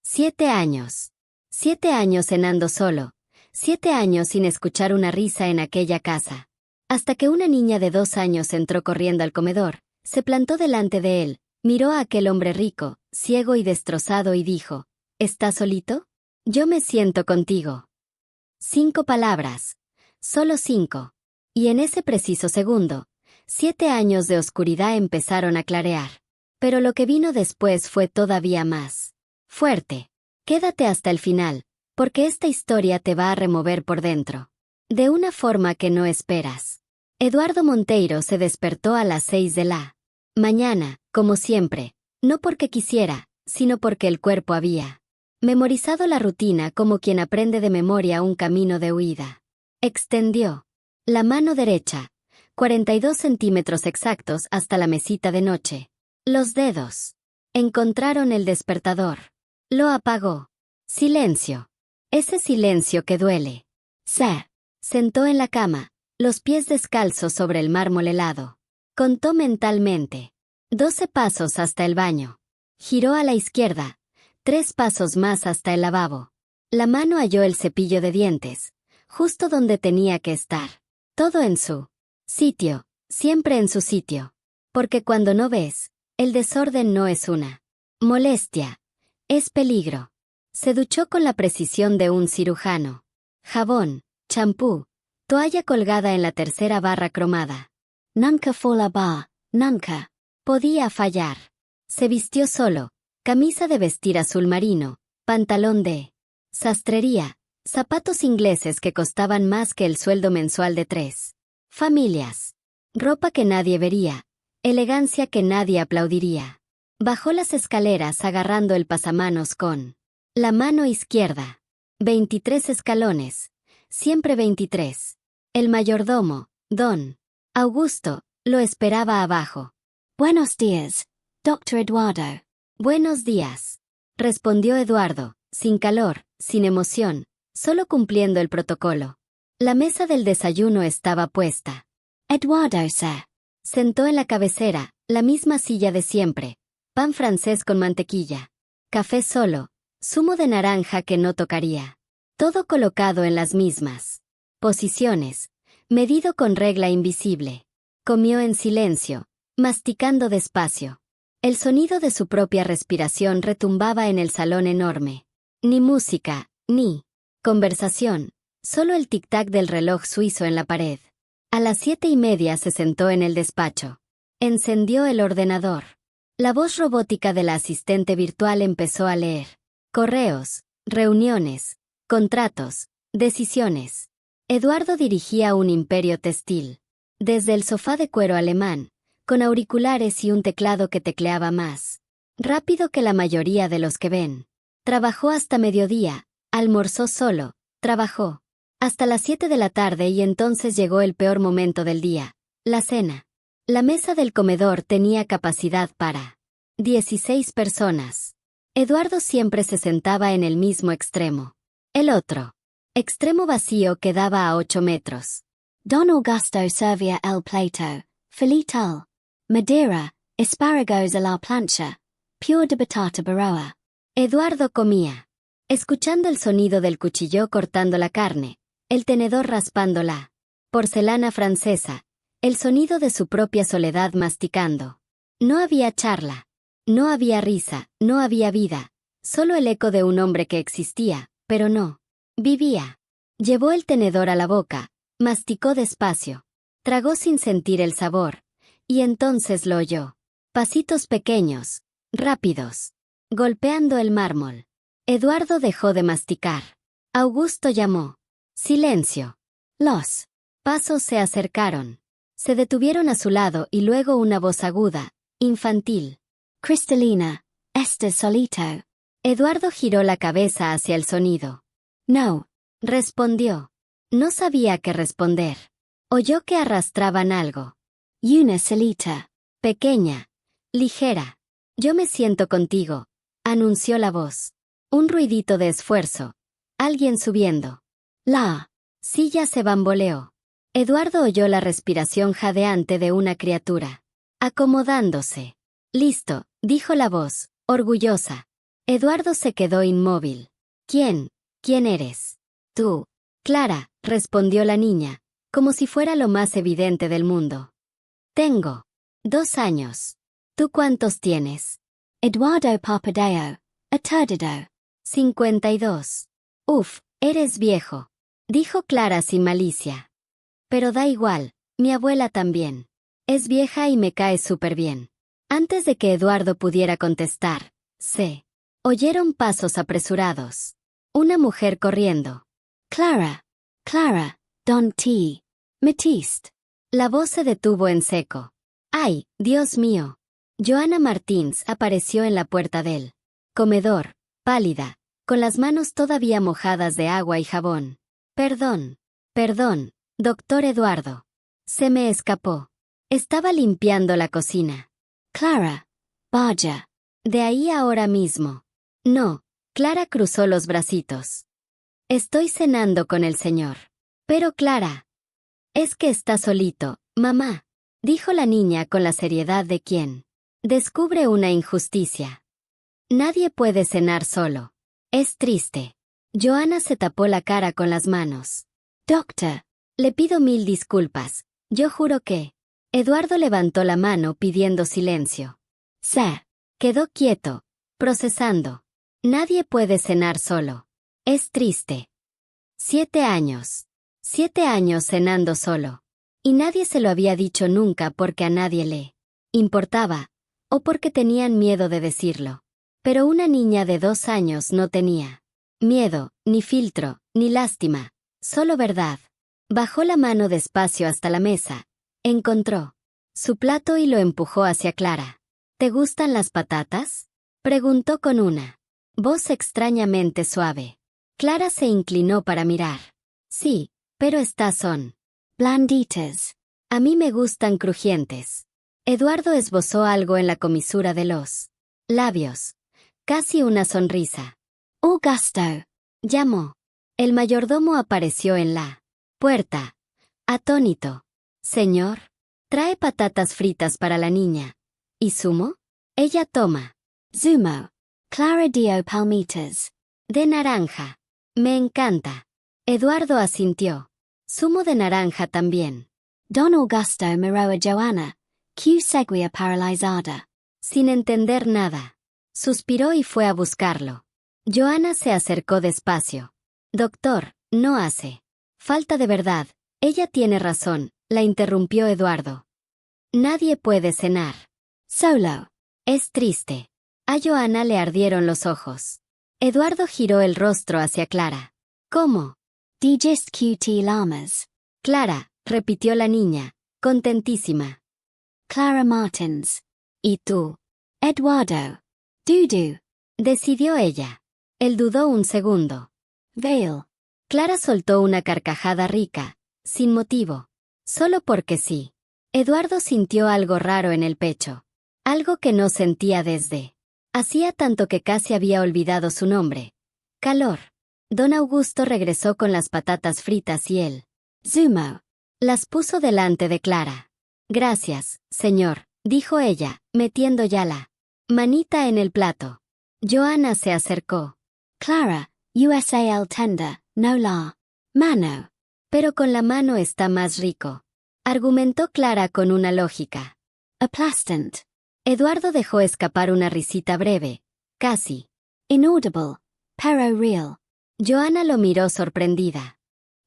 7 años. 7 años cenando solo. 7 años sin escuchar una risa en aquella casa. Hasta que una niña de 2 años entró corriendo al comedor, se plantó delante de él, miró a aquel hombre rico, ciego y destrozado y dijo, ¿estás solito? Yo me siento contigo. 5 palabras. Solo 5. Y en ese preciso segundo, 7 años de oscuridad empezaron a clarear. Pero lo que vino después fue todavía más fuerte. Quédate hasta el final, porque esta historia te va a remover por dentro. De una forma que no esperas. Eduardo Monteiro se despertó a las 6 de la mañana, como siempre, no porque quisiera, sino porque el cuerpo había memorizado la rutina como quien aprende de memoria un camino de huida. Extendió la mano derecha, 42 centímetros exactos hasta la mesita de noche. Los dedos encontraron el despertador. Lo apagó. Silencio. Ese silencio que duele. Se sentó en la cama, los pies descalzos sobre el mármol helado. Contó mentalmente. 12 pasos hasta el baño. Giró a la izquierda. 3 pasos más hasta el lavabo. La mano halló el cepillo de dientes, justo donde tenía que estar. Todo en su sitio, siempre en su sitio. Porque cuando no ves, el desorden no es una molestia, es peligro. Se duchó con la precisión de un cirujano. Jabón, champú, toalla colgada en la tercera barra cromada. Nunca fallaba, nunca podía fallar. Se vistió solo, camisa de vestir azul marino, pantalón de sastrería, zapatos ingleses que costaban más que el sueldo mensual de 3 familias. Ropa que nadie vería, elegancia que nadie aplaudiría. Bajó las escaleras agarrando el pasamanos con la mano izquierda. 23 escalones, siempre 23. El mayordomo, don Augusto, lo esperaba abajo. Buenos días, Dr. Eduardo. Buenos días, respondió Eduardo, sin calor, sin emoción, solo cumpliendo el protocolo. La mesa del desayuno estaba puesta. Eduardo se sentó en la cabecera, la misma silla de siempre, pan francés con mantequilla, café solo, zumo de naranja que no tocaría. Todo colocado en las mismas posiciones, medido con regla invisible. Comió en silencio, masticando despacio. El sonido de su propia respiración retumbaba en el salón enorme. Ni música, ni conversación, solo el tic-tac del reloj suizo en la pared. A las 7:30 se sentó en el despacho. Encendió el ordenador. La voz robótica de la asistente virtual empezó a leer. Correos, reuniones, contratos, decisiones. Eduardo dirigía un imperio textil. Desde el sofá de cuero alemán, con auriculares y un teclado que tecleaba más rápido que la mayoría de los que ven. Trabajó hasta mediodía, almorzó solo, trabajó hasta las 7 de la tarde y entonces llegó el peor momento del día, la cena. La mesa del comedor tenía capacidad para 16 personas. Eduardo siempre se sentaba en el mismo extremo. El otro extremo vacío quedaba a 8 metros. Don Augusto servía el plato, filete al Madeira, espárragos a la plancha, puré de batata baroa. Eduardo comía, escuchando el sonido del cuchillo cortando la carne, el tenedor raspando la porcelana francesa, el sonido de su propia soledad masticando. No había charla, no había risa, no había vida, solo el eco de un hombre que existía, pero no vivía. Llevó el tenedor a la boca, masticó despacio, tragó sin sentir el sabor, y entonces lo oyó. Pasitos pequeños, rápidos, golpeando el mármol. Eduardo dejó de masticar. Augusto llamó. Silencio. Los pasos se acercaron. Se detuvieron a su lado y luego una voz aguda, infantil. Cristalina, ¿estás solito? Eduardo giró la cabeza hacia el sonido. No, respondió. No sabía qué responder. Oyó que arrastraban algo. Una solita, pequeña, ligera. Yo me siento contigo, anunció la voz. Un ruidito de esfuerzo. Alguien subiendo. La silla se bamboleó. Eduardo oyó la respiración jadeante de una criatura. Acomodándose. Listo, dijo la voz, orgullosa. Eduardo se quedó inmóvil. ¿Quién? ¿Quién eres? Tú. Clara, respondió la niña, como si fuera lo más evidente del mundo. Tengo 2 años. ¿Tú cuántos tienes? Eduardo Papadeo, aturdido. 52. Uf, eres viejo, dijo Clara sin malicia. Pero da igual, mi abuela también. Es vieja y me cae súper bien. Antes de que Eduardo pudiera contestar, se oyeron pasos apresurados. Una mujer corriendo. Clara, Clara, Don T. Metiste. La voz se detuvo en seco. ¡Ay, Dios mío! Joana Martins apareció en la puerta del comedor, pálida, con las manos todavía mojadas de agua y jabón. Perdón, doctor Eduardo. Se me escapó. Estaba limpiando la cocina. Clara, vaya. De ahí ahora mismo. No, Clara cruzó los bracitos. Estoy cenando con el señor. Pero Clara. Es que está solito, mamá, dijo la niña con la seriedad de quien descubre una injusticia. Nadie puede cenar solo. Es triste. Joana se tapó la cara con las manos. Doctor, le pido 1000 disculpas. Yo juro que... Eduardo levantó la mano pidiendo silencio. Se quedó quieto, procesando. Nadie puede cenar solo. Es triste. 7 años. 7 años cenando solo. Y nadie se lo había dicho nunca porque a nadie le importaba, o porque tenían miedo de decirlo. Pero una niña de 2 años no tenía miedo, ni filtro, ni lástima, solo verdad. Bajó la mano despacio hasta la mesa, encontró su plato y lo empujó hacia Clara. ¿Te gustan las patatas?, preguntó con una voz extrañamente suave. Clara se inclinó para mirar. Sí, pero estas son blanditas. A mí me gustan crujientes. Eduardo esbozó algo en la comisura de los labios. Casi una sonrisa. Augusto, llamó. El mayordomo apareció en la puerta. Atónito. Señor, trae patatas fritas para la niña. ¿Y zumo? Ella toma. Zumo. Clara dio palmitas. De naranja. Me encanta. Eduardo asintió. Zumo de naranja también. Don Augusto miró a Joana, que seguía paralizada. Sin entender nada. Suspiró y fue a buscarlo. Joana se acercó despacio. Doctor, no hace falta de verdad. Ella tiene razón, la interrumpió Eduardo. Nadie puede cenar solo. Es triste. A Joana le ardieron los ojos. Eduardo giró el rostro hacia Clara. ¿Cómo? Digest QT Lamas. Clara, repitió la niña, contentísima. Clara Martins. ¿Y tú? Eduardo. Dudu. Decidió ella. Él dudó un segundo. Vale. Clara soltó una carcajada rica, sin motivo. Solo porque sí. Eduardo sintió algo raro en el pecho. Algo que no sentía desde hacía tanto que casi había olvidado su nombre. Calor. Don Augusto regresó con las patatas fritas y el zumo. Las puso delante de Clara. Gracias, señor, dijo ella, metiendo ya la manita en el plato. Joana se acercó. Clara, USAL tender, no la mano. Pero con la mano está más rico, argumentó Clara con una lógica aplastant. Eduardo dejó escapar una risita breve, casi inaudible, pero real. Joana lo miró sorprendida.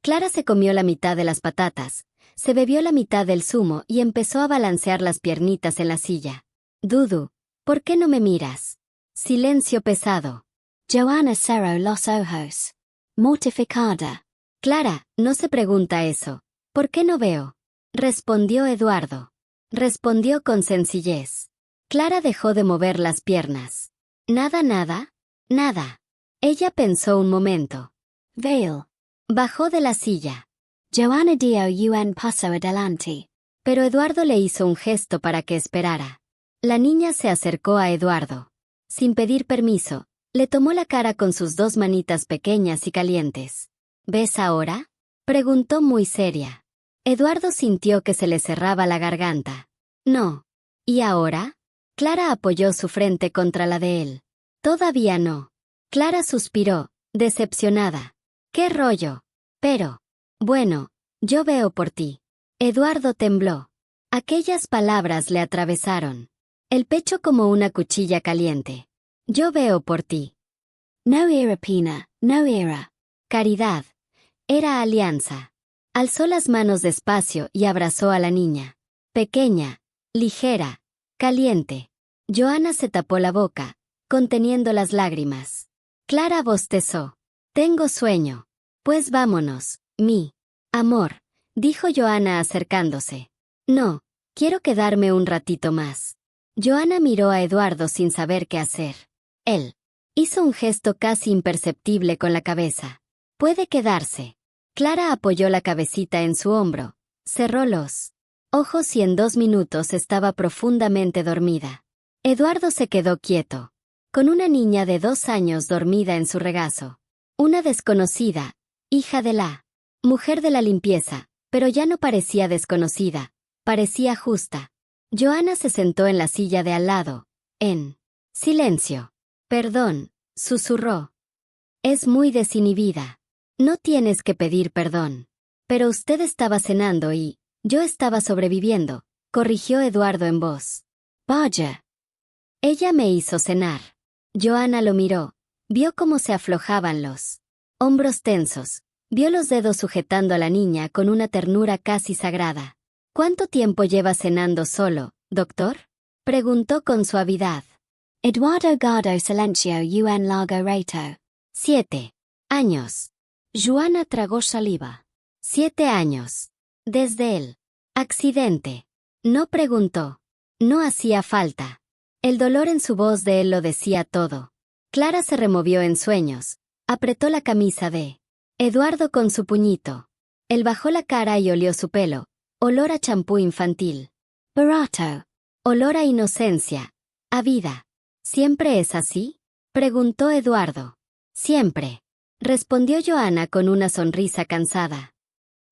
Clara se comió la mitad de las patatas, se bebió la mitad del zumo y empezó a balancear las piernitas en la silla. Dudu, ¿por qué no me miras? Silencio pesado. Joana cerró los ojos. Mortificada. Clara, no se pregunta eso. ¿Por qué no veo? Respondió Eduardo. Respondió con sencillez. Clara dejó de mover las piernas. Nada, nada, nada. Ella pensó un momento. Vale. Bajó de la silla. Joana dio un paso adelante. Pero Eduardo le hizo un gesto para que esperara. La niña se acercó a Eduardo. Sin pedir permiso, le tomó la cara con sus 2 manitas pequeñas y calientes. ¿Ves ahora?, preguntó muy seria. Eduardo sintió que se le cerraba la garganta. No. ¿Y ahora? Clara apoyó su frente contra la de él. Todavía no. Clara suspiró, decepcionada. ¿Qué rollo? Pero. Bueno, yo veo por ti. Eduardo tembló. Aquellas palabras le atravesaron el pecho como una cuchilla caliente. Yo veo por ti. No era pena, no era caridad. Era alianza. Alzó las manos despacio y abrazó a la niña. Pequeña, ligera, caliente. Joana se tapó la boca, conteniendo las lágrimas. Clara bostezó. Tengo sueño. Pues vámonos, mi amor, dijo Joana acercándose. No, quiero quedarme un ratito más. Joana miró a Eduardo sin saber qué hacer. Él hizo un gesto casi imperceptible con la cabeza. Puede quedarse. Clara apoyó la cabecita en su hombro, cerró los ojos y en 2 minutos estaba profundamente dormida. Eduardo se quedó quieto, con una niña de 2 años dormida en su regazo. Una desconocida, hija de la mujer de la limpieza, pero ya no parecía desconocida, parecía justa. Joana se sentó en la silla de al lado, en silencio. Perdón, susurró. Es muy desinhibida. No tienes que pedir perdón. Pero usted estaba cenando y yo estaba sobreviviendo, corrigió Eduardo en voz. Vaya. Ella me hizo cenar. Joana lo miró, vio cómo se aflojaban los hombros tensos, vio los dedos sujetando a la niña con una ternura casi sagrada. ¿Cuánto tiempo lleva cenando solo, doctor? Preguntó con suavidad. Eduardo guardó silencio un largo rato. 7 años. Joana tragó saliva. 7 años. Desde el accidente. No preguntó. No hacía falta. El dolor en su voz de él lo decía todo. Clara se removió en sueños. Apretó la camisa de Eduardo con su puñito. Él bajó la cara y olió su pelo. Olor a champú infantil. Barato. Olor a inocencia. A vida. ¿Siempre es así? Preguntó Eduardo. Siempre. Respondió Joana con una sonrisa cansada.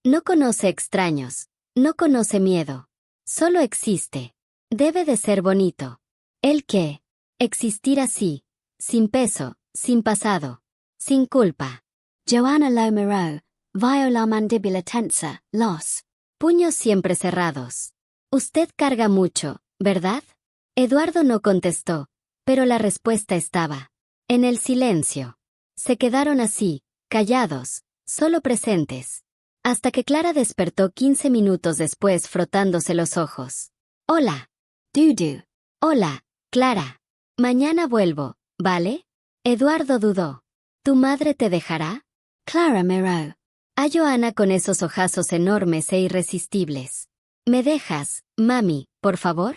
No conoce extraños. No conoce miedo. Solo existe. Debe de ser bonito. ¿El qué? Existir así. Sin peso, sin pasado. Sin culpa. Joana lo miró. Vio la mandíbula tensa, los puños siempre cerrados. Usted carga mucho, ¿verdad? Eduardo no contestó, pero la respuesta estaba en el silencio. Se quedaron así, callados, solo presentes. Hasta que Clara despertó 15 minutos después frotándose los ojos. Hola. Dudu. Hola, Clara. Mañana vuelvo, ¿vale? Eduardo dudó. ¿Tu madre te dejará? Clara miró a Joana con esos ojazos enormes e irresistibles. ¿Me dejas, mami, por favor?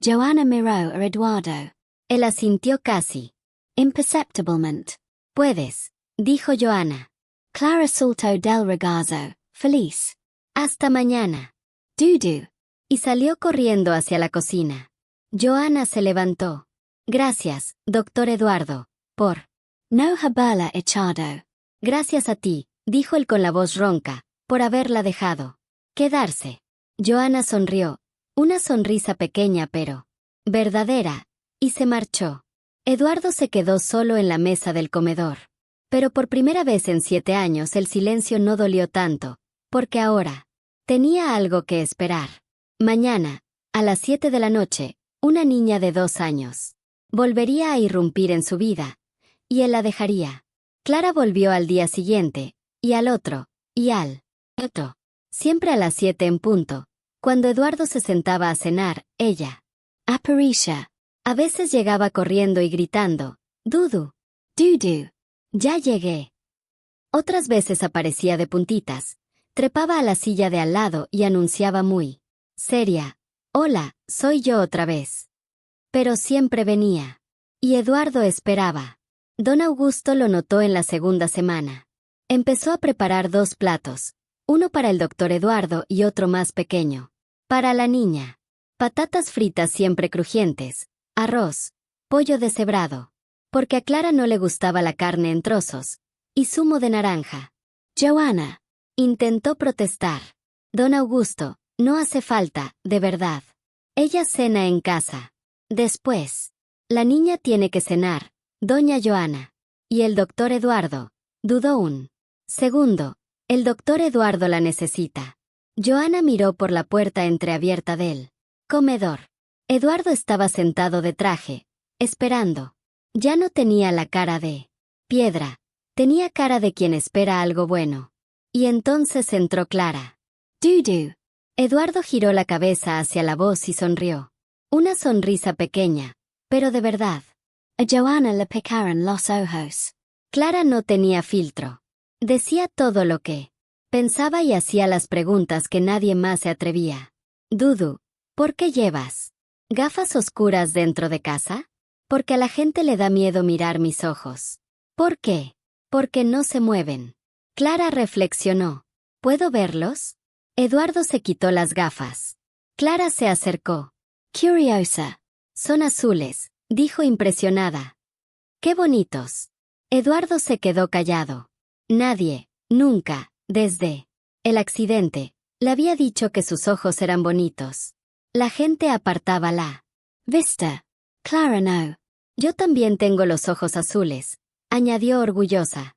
Joana miró a Eduardo. Él asintió casi imperceptiblemente. Puedes, dijo Joana. Clara soltó del regazo, feliz. Hasta mañana. Dudu. Y salió corriendo hacia la cocina. Joana se levantó. Gracias, doctor Eduardo, por no haberla echado. Gracias a ti, dijo él con la voz ronca, por haberla dejado quedarse. Joana sonrió, una sonrisa pequeña pero verdadera, y se marchó. Eduardo se quedó solo en la mesa del comedor. Pero por primera vez en 7 años el silencio no dolió tanto, porque ahora tenía algo que esperar. Mañana, a las 7 de la noche, una niña de 2 años volvería a irrumpir en su vida, y él la dejaría. Clara volvió al día siguiente, y al otro, y al otro. Siempre a las 7 en punto. Cuando Eduardo se sentaba a cenar, ella aparecía. A veces llegaba corriendo y gritando, Dudu, Dudu, ya llegué. Otras veces aparecía de puntitas, trepaba a la silla de al lado y anunciaba muy seria, hola, soy yo otra vez. Pero siempre venía. Y Eduardo esperaba. Don Augusto lo notó en la segunda semana. Empezó a preparar 2 platos, uno para el doctor Eduardo y otro más pequeño. Para la niña. Patatas fritas siempre crujientes. Arroz, pollo deshebrado, porque a Clara no le gustaba la carne en trozos, y zumo de naranja. Joana intentó protestar. Don Augusto, no hace falta, de verdad. Ella cena en casa. Después, la niña tiene que cenar, doña Joana. ¿Y el doctor Eduardo? Dudó un segundo. El doctor Eduardo la necesita. Joana miró por la puerta entreabierta del comedor. Eduardo estaba sentado de traje, esperando. Ya no tenía la cara de piedra, tenía cara de quien espera algo bueno. Y entonces entró Clara. Dudu. Eduardo giró la cabeza hacia la voz y sonrió. Una sonrisa pequeña, pero de verdad. A Joana le picaron los ojos. Clara no tenía filtro. Decía todo lo que pensaba y hacía las preguntas que nadie más se atrevía. Dudu, ¿por qué llevas gafas oscuras dentro de casa? Porque a la gente le da miedo mirar mis ojos. ¿Por qué? Porque no se mueven. Clara reflexionó. ¿Puedo verlos? Eduardo se quitó las gafas. Clara se acercó. Curiosa. Son azules, dijo impresionada. ¡Qué bonitos! Eduardo se quedó callado. Nadie, nunca, desde el accidente, le había dicho que sus ojos eran bonitos. La gente apartaba la vista. Clara no. Yo también tengo los ojos azules, añadió orgullosa.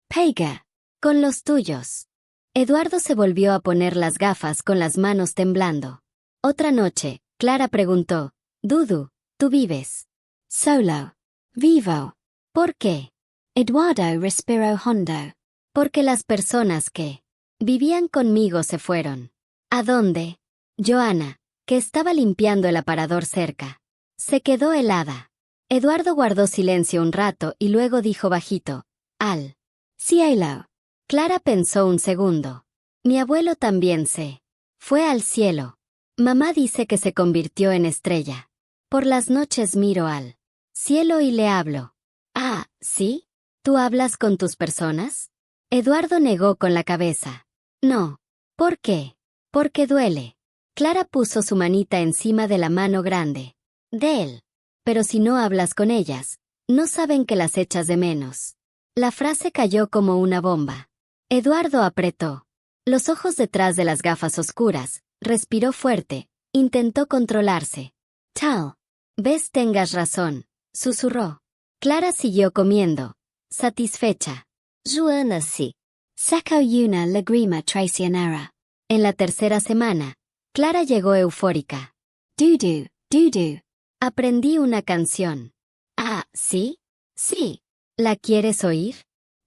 Pega. Con los tuyos. Eduardo se volvió a poner las gafas con las manos temblando. Otra noche, Clara preguntó, Dudu, ¿tú vives solo? Vivo. ¿Por qué? Eduardo respiró hondo. Porque las personas que vivían conmigo se fueron. ¿A dónde? Joana, que estaba limpiando el aparador cerca. Se quedó helada. Eduardo guardó silencio un rato y luego dijo bajito, al cielo. Clara pensó un segundo. Mi abuelo también se fue al cielo. Mamá dice que se convirtió en estrella. Por las noches miro al cielo y le hablo. Ah, ¿sí? ¿Tú hablas con tus personas? Eduardo negó con la cabeza. No. ¿Por qué? Porque duele. Clara puso su manita encima de la mano grande de él. Pero si no hablas con ellas, no saben que las echas de menos. La frase cayó como una bomba. Eduardo apretó los ojos detrás de las gafas oscuras, respiró fuerte, intentó controlarse. Tal vez tengas razón, susurró. Clara siguió comiendo, satisfecha. Joana sí. Sacó una lágrima traicionera. En la tercera semana, Clara llegó eufórica. Dudu, Dudu. Aprendí una canción. Ah, ¿sí? Sí. ¿La quieres oír?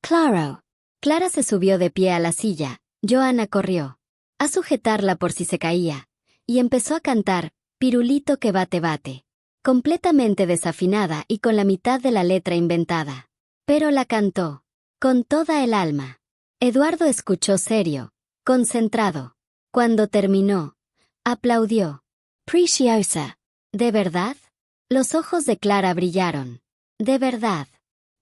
Claro. Clara se subió de pie a la silla, Joana corrió a sujetarla por si se caía, y empezó a cantar, Pirulito que bate bate, completamente desafinada y con la mitad de la letra inventada. Pero la cantó, con toda el alma. Eduardo escuchó serio, concentrado. Cuando terminó, aplaudió. Preciosa. ¿De verdad? Los ojos de Clara brillaron. De verdad.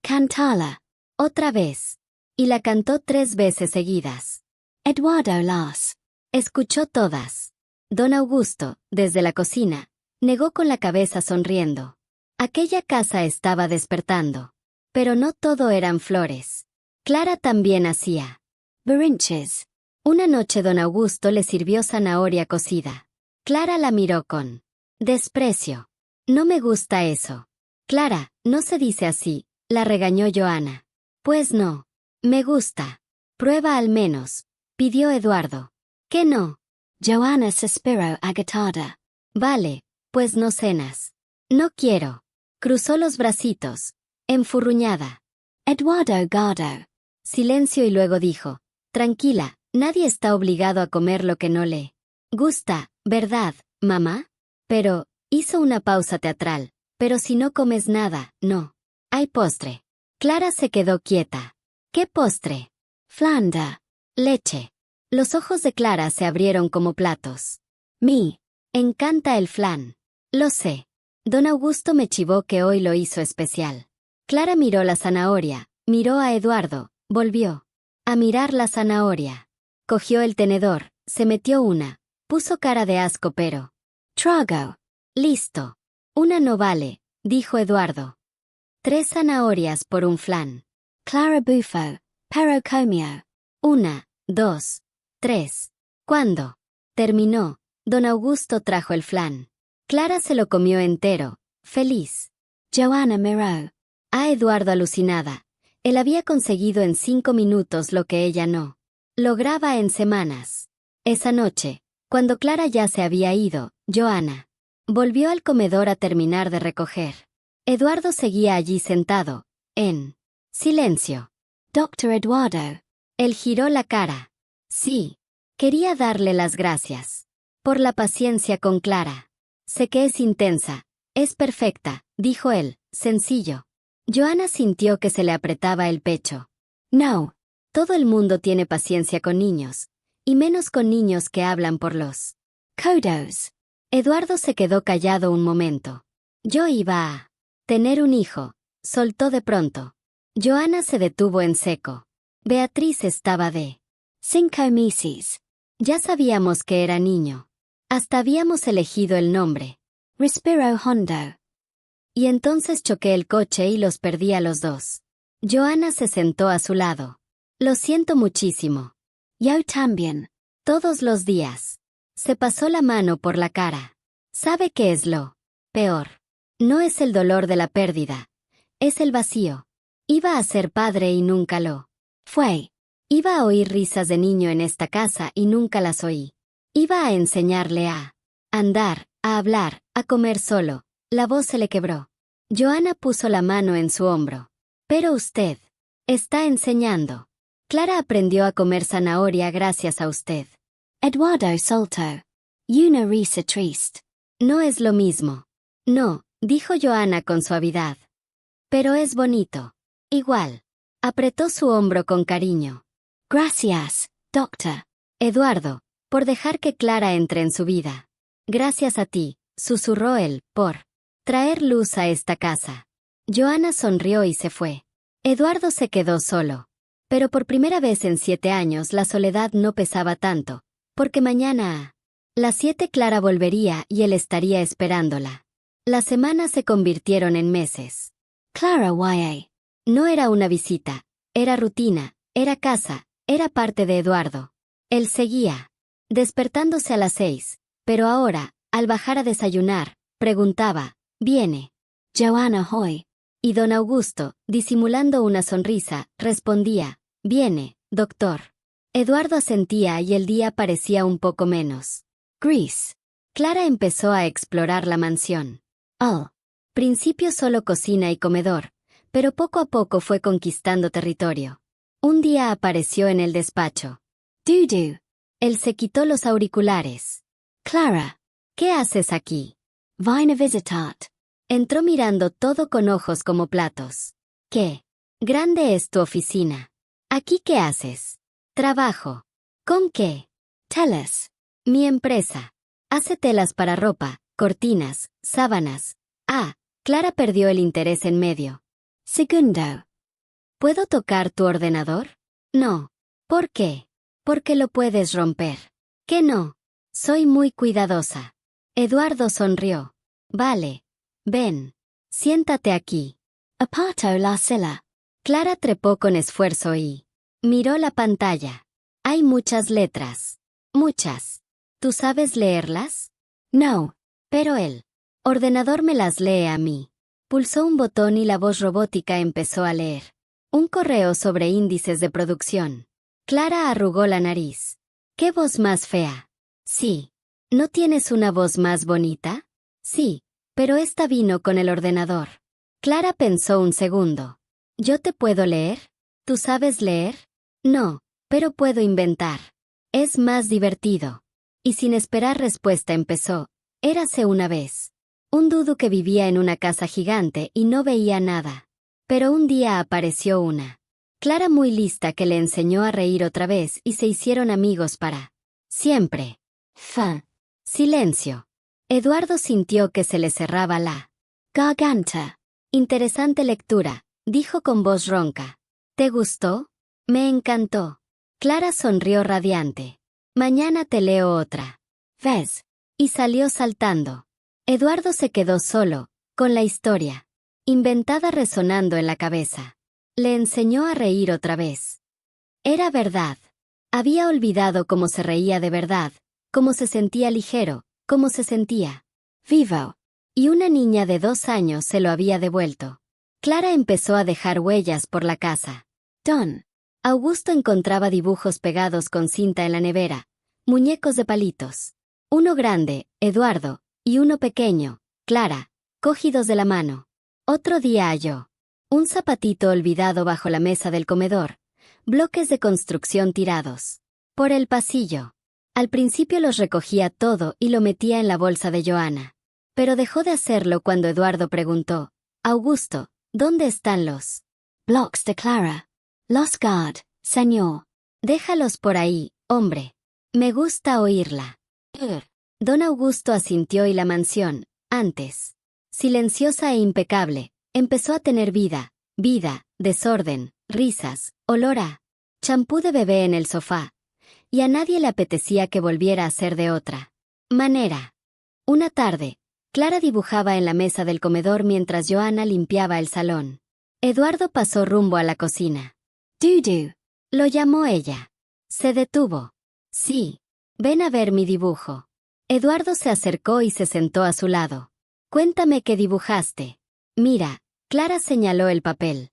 Cántala. Otra vez. Y la cantó 3 veces seguidas. Eduardo las escuchó todas. Don Augusto, desde la cocina, negó con la cabeza sonriendo. Aquella casa estaba despertando. Pero no todo eran flores. Clara también hacía berrinches. Una noche don Augusto le sirvió zanahoria cocida. Clara la miró con desprecio. No me gusta eso. Clara, no se dice así, la regañó Joana. Pues no. Me gusta. Prueba al menos, pidió Eduardo. ¿Qué no? Joana suspiró agitada. Vale, pues no cenas. No quiero. Cruzó los bracitos, enfurruñada. Eduardo Gardo. Silencio y luego dijo, tranquila, nadie está obligado a comer lo que no le gusta, ¿verdad, mamá? Pero, hizo una pausa teatral, pero si no comes nada, no. Hay postre. Clara se quedó quieta. ¿Qué postre? Flanda. Leche. Los ojos de Clara se abrieron como platos. Me encanta el flan. Lo sé. Don Augusto me chivó que hoy lo hizo especial. Clara miró la zanahoria, miró a Eduardo, volvió a mirar la zanahoria. Cogió el tenedor, se metió una, puso cara de asco pero. Trago. Listo. Una no vale, dijo Eduardo. 3 zanahorias por un flan. Clara bufó, pero comió. 1, 2, 3. ¿Cuándo? Terminó. Don Augusto trajo el flan. Clara se lo comió entero, feliz. Joana miró A Eduardo alucinada. Él había conseguido en 5 minutos lo que ella no lograba en semanas. Esa noche, cuando Clara ya se había ido, Johanna volvió al comedor a terminar de recoger. Eduardo seguía allí sentado, en silencio. Doctor Eduardo. Él giró la cara. Sí. Quería darle las gracias por la paciencia con Clara. Sé que es intensa, es perfecta, dijo él, sencillo. Johanna sintió que se le apretaba el pecho. No. Todo el mundo tiene paciencia con niños, y menos con niños que hablan por los codos. Eduardo se quedó callado un momento. Yo iba a tener un hijo, soltó de pronto. Johanna se detuvo en seco. Beatriz estaba de 5 meses. Ya sabíamos que era niño. Hasta habíamos elegido el nombre. Respiro Hondo. Y entonces choqué el coche y los perdí a los dos. Johanna se sentó a su lado. Lo siento muchísimo. Yo también. Todos los días. Se pasó la mano por la cara. ¿Sabe qué es lo peor? No es el dolor de la pérdida. Es el vacío. Iba a ser padre y nunca lo fue. Iba a oír risas de niño en esta casa y nunca las oí. Iba a enseñarle a andar, a hablar, a comer solo. La voz se le quebró. Johanna puso la mano en su hombro. Pero usted está enseñando. Clara aprendió a comer zanahoria gracias a usted. Eduardo soltó una risa triste. No es lo mismo. No, dijo Johanna con suavidad. Pero es bonito. Igual. Apretó su hombro con cariño. Gracias, doctor. Eduardo, por dejar que Clara entre en su vida. Gracias a ti, susurró él, por traer luz a esta casa. Johanna sonrió y se fue. Eduardo se quedó solo. Pero por primera vez en 7 años la soledad no pesaba tanto, porque mañana a las 7 Clara volvería y él estaría esperándola. Las semanas se convirtieron en meses. Clara Y.A. No era una visita, era rutina, era casa, era parte de Eduardo. Él seguía despertándose a las 6, pero ahora, al bajar a desayunar, preguntaba, ¿viene Johanna hoy? Y don Augusto, disimulando una sonrisa, respondía, viene, doctor. Eduardo asentía y el día parecía un poco menos gris. Clara empezó a explorar la mansión. Al principio solo cocina y comedor, pero poco a poco fue conquistando territorio. Un día apareció en el despacho. Dudu. Él se quitó los auriculares. Clara, ¿qué haces aquí? Vine a visitar. Entró mirando todo con ojos como platos. ¿Qué grande es tu oficina? ¿Aquí qué haces? Trabajo. ¿Con qué? Telas. Mi empresa. Hace telas para ropa, cortinas, sábanas. Ah, Clara perdió el interés en medio. Segundo. ¿Puedo tocar tu ordenador? No. ¿Por qué? Porque lo puedes romper. ¿Qué no? Soy muy cuidadosa. Eduardo sonrió. Vale. Ven. Siéntate aquí. Aparto la silla. Clara trepó con esfuerzo y miró la pantalla. Hay muchas letras. Muchas. ¿Tú sabes leerlas? No. Pero el ordenador me las lee a mí. Pulsó un botón y la voz robótica empezó a leer. Un correo sobre índices de producción. Clara arrugó la nariz. ¿Qué voz más fea? Sí. ¿No tienes una voz más bonita? Sí, pero esta vino con el ordenador. Clara pensó un segundo. ¿Yo te puedo leer? ¿Tú sabes leer? No, pero puedo inventar. Es más divertido. Y sin esperar respuesta empezó. Érase una vez un Dudu que vivía en una casa gigante y no veía nada. Pero un día apareció una Clara muy lista que le enseñó a reír otra vez y se hicieron amigos para siempre. Silencio. Eduardo sintió que se le cerraba la garganta. Interesante lectura, dijo con voz ronca. ¿Te gustó? Me encantó. Clara sonrió radiante. Mañana te leo otra. ¿Ves? Y salió saltando. Eduardo se quedó solo, con la historia inventada resonando en la cabeza. Le enseñó a reír otra vez. Era verdad. Había olvidado cómo se reía de verdad, cómo se sentía ligero, cómo se sentía vivo. Y una niña de 2 años se lo había devuelto. Clara empezó a dejar huellas por la casa. Don. Augusto encontraba dibujos pegados con cinta en la nevera, muñecos de palitos. Uno grande, Eduardo, y uno pequeño, Clara, cogidos de la mano. Otro día halló un zapatito olvidado bajo la mesa del comedor, bloques de construcción tirados por el pasillo. Al principio los recogía todo y lo metía en la bolsa de Joana. Pero dejó de hacerlo cuando Eduardo preguntó: Augusto, ¿dónde están los blocks de Clara? Los guard, señor. Déjalos por ahí, hombre. Me gusta oírla. Don Augusto asintió y la mansión, antes silenciosa e impecable, empezó a tener vida, desorden, risas, olor a champú de bebé en el sofá, y a nadie le apetecía que volviera a ser de otra manera. Una tarde, Clara dibujaba en la mesa del comedor mientras Joana limpiaba el salón. Eduardo pasó rumbo a la cocina. Dudu, lo llamó ella. Se detuvo. Sí, ven a ver mi dibujo. Eduardo se acercó y se sentó a su lado. Cuéntame qué dibujaste. Mira, Clara señaló el papel.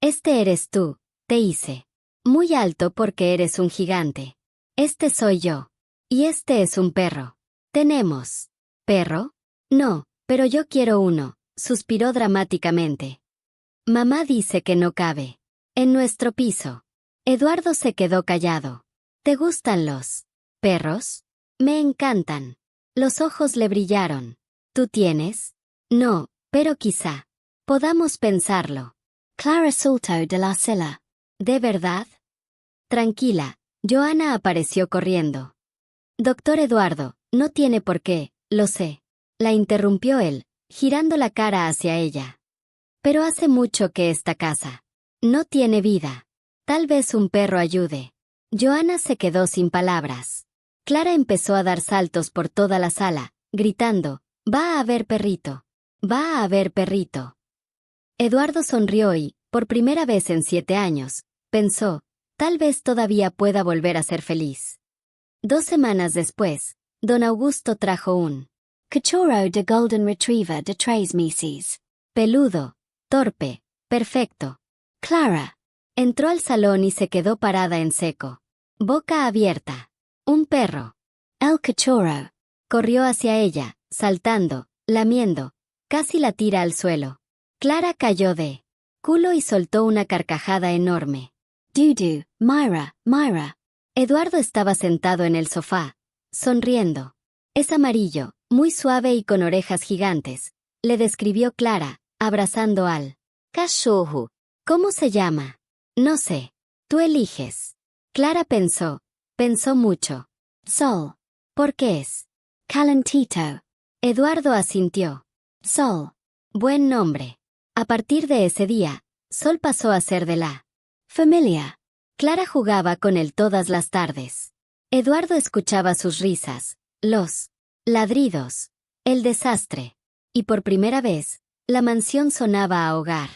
Este eres tú, te hice. Muy alto porque eres un gigante. Este soy yo. Y este es un perro. Tenemos. ¿Perro? No, pero yo quiero uno, suspiró dramáticamente. Mamá dice que no cabe. En nuestro piso. Eduardo se quedó callado. ¿Te gustan los perros? Me encantan. Los ojos le brillaron. ¿Tú tienes? No, pero quizá podamos pensarlo. Clara soltó de la silla. ¿De verdad? Tranquila, Joana apareció corriendo. Doctor Eduardo, no tiene por qué, lo sé. La interrumpió él, girando la cara hacia ella. Pero hace mucho que esta casa no tiene vida. Tal vez un perro ayude. Joana se quedó sin palabras. Clara empezó a dar saltos por toda la sala, gritando: «Va a haber perrito. Va a haber perrito». Eduardo sonrió y, por primera vez en 7 años, pensó: tal vez todavía pueda volver a ser feliz. 2 semanas después, don Augusto trajo un cachorro de Golden Retriever de 3 meses. Peludo, torpe, perfecto. Clara entró al salón y se quedó parada en seco, boca abierta. Un perro. El cachorro corrió hacia ella, saltando, lamiendo, casi la tira al suelo. Clara cayó de culo y soltó una carcajada enorme. Dudu, Myra, Myra. Eduardo estaba sentado en el sofá, sonriendo. Es amarillo, muy suave y con orejas gigantes, le describió Clara, abrazando al cachorro. ¿Cómo se llama? No sé. Tú eliges. Clara pensó mucho. Sol. ¿Por qué es? Calentito. Eduardo asintió. Sol. Buen nombre. A partir de ese día, Sol pasó a ser de la familia. Clara jugaba con él todas las tardes. Eduardo escuchaba sus risas, los ladridos, el desastre. Y por primera vez, la mansión sonaba a hogar.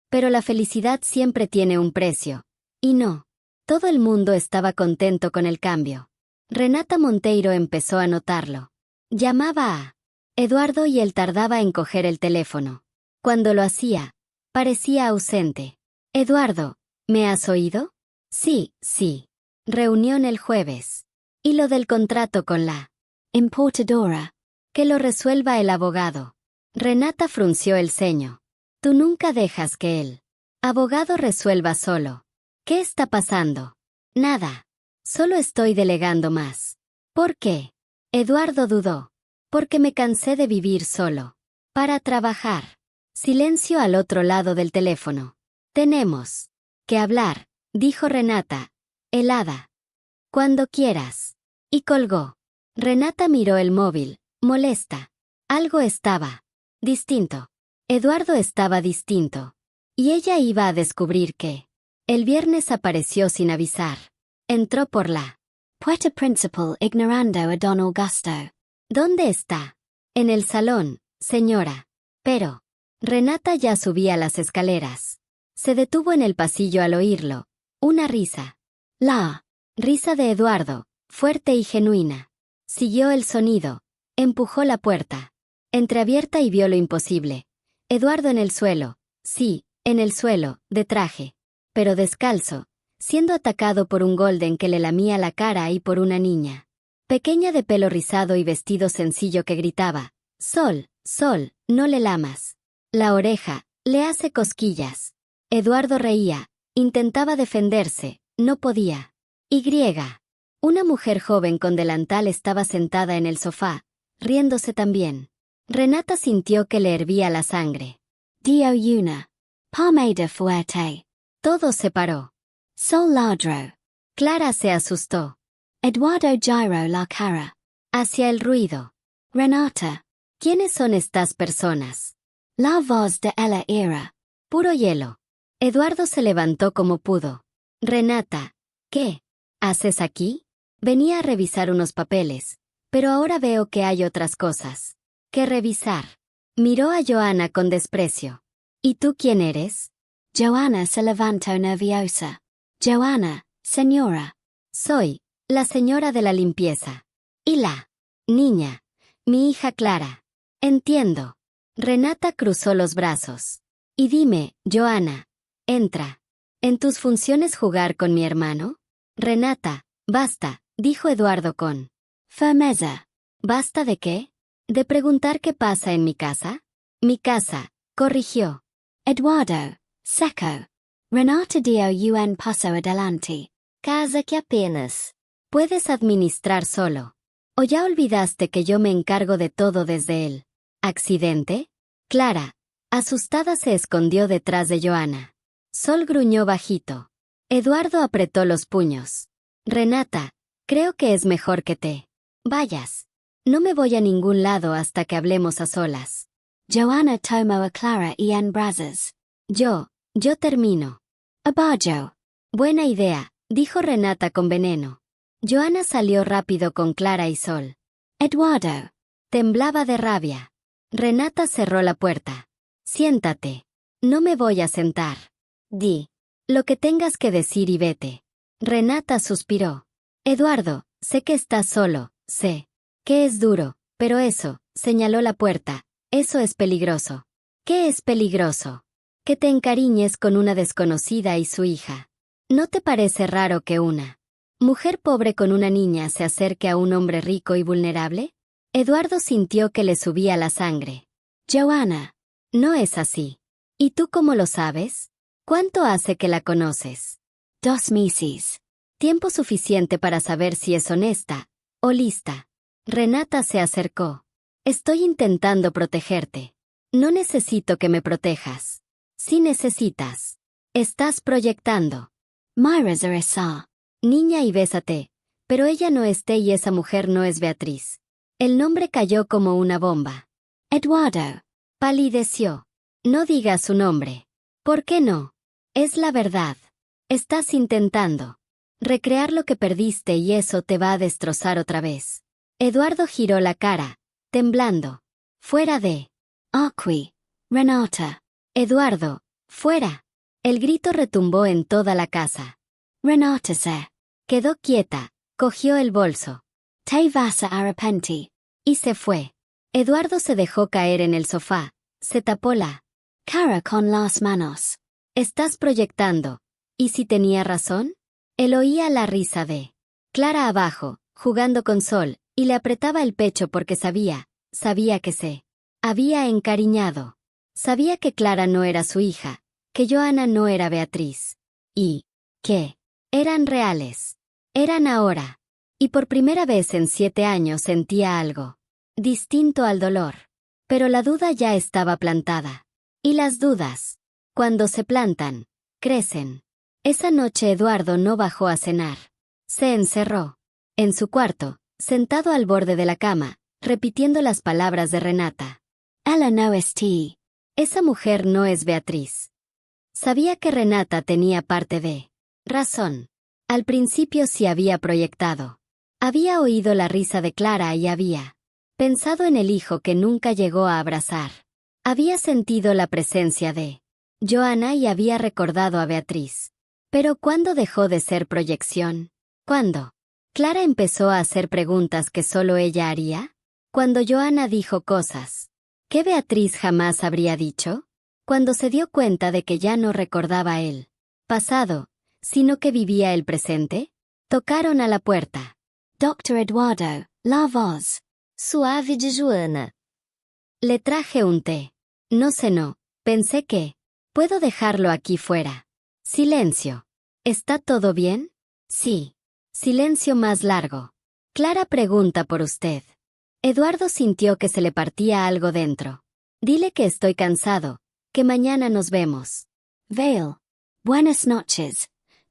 Pero la felicidad siempre tiene un precio. Y no. Todo el mundo estaba contento con el cambio. Renata Monteiro empezó a notarlo. Llamaba a Eduardo y él tardaba en coger el teléfono. Cuando lo hacía, parecía ausente. Eduardo, ¿me has oído? Sí, sí. Reunión el jueves. Y lo del contrato con la importadora. Que lo resuelva el abogado. Renata frunció el ceño. Tú nunca dejas que el abogado resuelva solo. ¿Qué está pasando? Nada. Solo estoy delegando más. ¿Por qué? Eduardo dudó. Porque me cansé de vivir solo. Para trabajar. Silencio al otro lado del teléfono. Tenemos que hablar, dijo Renata, helada. Cuando quieras. Y colgó. Renata miró el móvil, molesta. Algo estaba distinto. Eduardo estaba distinto. Y ella iba a descubrir que el viernes apareció sin avisar. Entró por la puerta principal ignorando a don Augusto. ¿Dónde está? En el salón, señora. Pero Renata ya subía las escaleras. Se detuvo en el pasillo al oírlo. Una risa. La risa de Eduardo, fuerte y genuina. Siguió el sonido. Empujó la puerta. Entreabierta y vio lo imposible. Eduardo en el suelo. Sí, En el suelo, de traje. Pero descalzo, siendo atacado por un golden que le lamía la cara y por una niña pequeña de pelo rizado y vestido sencillo que gritaba: «Sol, Sol, no le lamas». La oreja, le hace cosquillas. Eduardo reía, intentaba defenderse, no podía. Y. Una mujer joven con delantal estaba sentada en el sofá, riéndose también. Renata sintió que le hervía la sangre. Dio una. Pomada fuerte. Todo se paró. Sol ladró. Clara se asustó. Eduardo giró la cara hacia el ruido. Renata. ¿Quiénes son estas personas? La voz de ella era puro hielo. Eduardo se levantó como pudo. Renata. ¿Qué haces aquí? Venía a revisar unos papeles, pero ahora veo que hay otras cosas que revisar. Miró a Joana con desprecio. ¿Y tú quién eres? Joana se levantó nerviosa. Joana, señora. Soy la señora de la limpieza. Y la niña, mi hija Clara. Entiendo. Renata cruzó los brazos. Y dime, Joana, entra. ¿En tus funciones jugar con mi hermano? Renata, basta, dijo Eduardo con firmeza. ¿Basta de qué? ¿De preguntar qué pasa en mi casa? Mi casa, corrigió. Eduardo, seco. Renata dio un paso adelante. Casa que apenas puedes administrar solo. ¿O ya olvidaste que yo me encargo de todo desde el accidente? Clara, asustada, se escondió detrás de Joana. Sol gruñó bajito. Eduardo apretó los puños. Renata, creo que es mejor que te vayas. No me voy a ningún lado hasta que hablemos a solas. Joana tomó a Clara y en brazos. Yo termino. Abajo. Buena idea, dijo Renata con veneno. Joana salió rápido con Clara y Sol. Eduardo temblaba de rabia. Renata cerró la puerta. Siéntate. No me voy a sentar. Di lo que tengas que decir y vete. Renata suspiró. Eduardo, sé que estás solo, sé que es duro, pero eso, señaló la puerta, eso es peligroso. ¿Qué es peligroso? Que te encariñes con una desconocida y su hija. ¿No te parece raro que una mujer pobre con una niña se acerque a un hombre rico y vulnerable? Eduardo sintió que le subía la sangre. Joana, no es así. ¿Y tú cómo lo sabes? ¿Cuánto hace que la conoces? 2 meses. Tiempo suficiente para saber si es honesta o lista. Renata se acercó. Estoy intentando protegerte. No necesito que me protejas. Sí necesitas. Estás proyectando. Myra Zaresa. Niña, y bésate. Pero ella no esté y esa mujer no es Beatriz. El nombre cayó como una bomba. Eduardo. Palideció. No digas su nombre. ¿Por qué no? Es la verdad. Estás intentando recrear lo que perdiste y eso te va a destrozar otra vez. Eduardo giró la cara, temblando. Fuera de aquí, Renata. Eduardo, fuera. El grito retumbó en toda la casa. Renata se quedó quieta, cogió el bolso. Te vas a arrepentir. Y se fue. Eduardo se dejó caer en el sofá, se tapó la cara con las manos. Estás proyectando. ¿Y si tenía razón? Él oía la risa de Clara abajo, jugando con Sol, y le apretaba el pecho porque sabía que se había encariñado. Sabía que Clara no era su hija, que Joana no era Beatriz. Y que eran reales. Eran ahora. Y por primera vez en 7 años sentía algo distinto al dolor. Pero la duda ya estaba plantada. Y las dudas, cuando se plantan, crecen. Esa noche Eduardo no bajó a cenar. Se encerró en su cuarto, sentado al borde de la cama, repitiendo las palabras de Renata. Ella no es ti. Esa mujer no es Beatriz. Sabía que Renata tenía parte de razón. Al principio sí había proyectado. Había oído la risa de Clara y había pensado en el hijo que nunca llegó a abrazar. Había sentido la presencia de Joana y había recordado a Beatriz. Pero ¿cuándo dejó de ser proyección? ¿Cuándo? Clara empezó a hacer preguntas que solo ella haría. Cuando Joana dijo cosas que Beatriz jamás habría dicho. Cuando se dio cuenta de que ya no recordaba el pasado, sino que vivía el presente, tocaron a la puerta. Dr. Eduardo, la voz suave de Joana. Le traje un té. No cenó. Pensé que... ¿Puedo dejarlo aquí fuera? Silencio. ¿Está todo bien? Sí. Silencio más largo. Clara pregunta por usted. Eduardo sintió que se le partía algo dentro. Dile que estoy cansado, que mañana nos vemos. Vale. Buenas noches,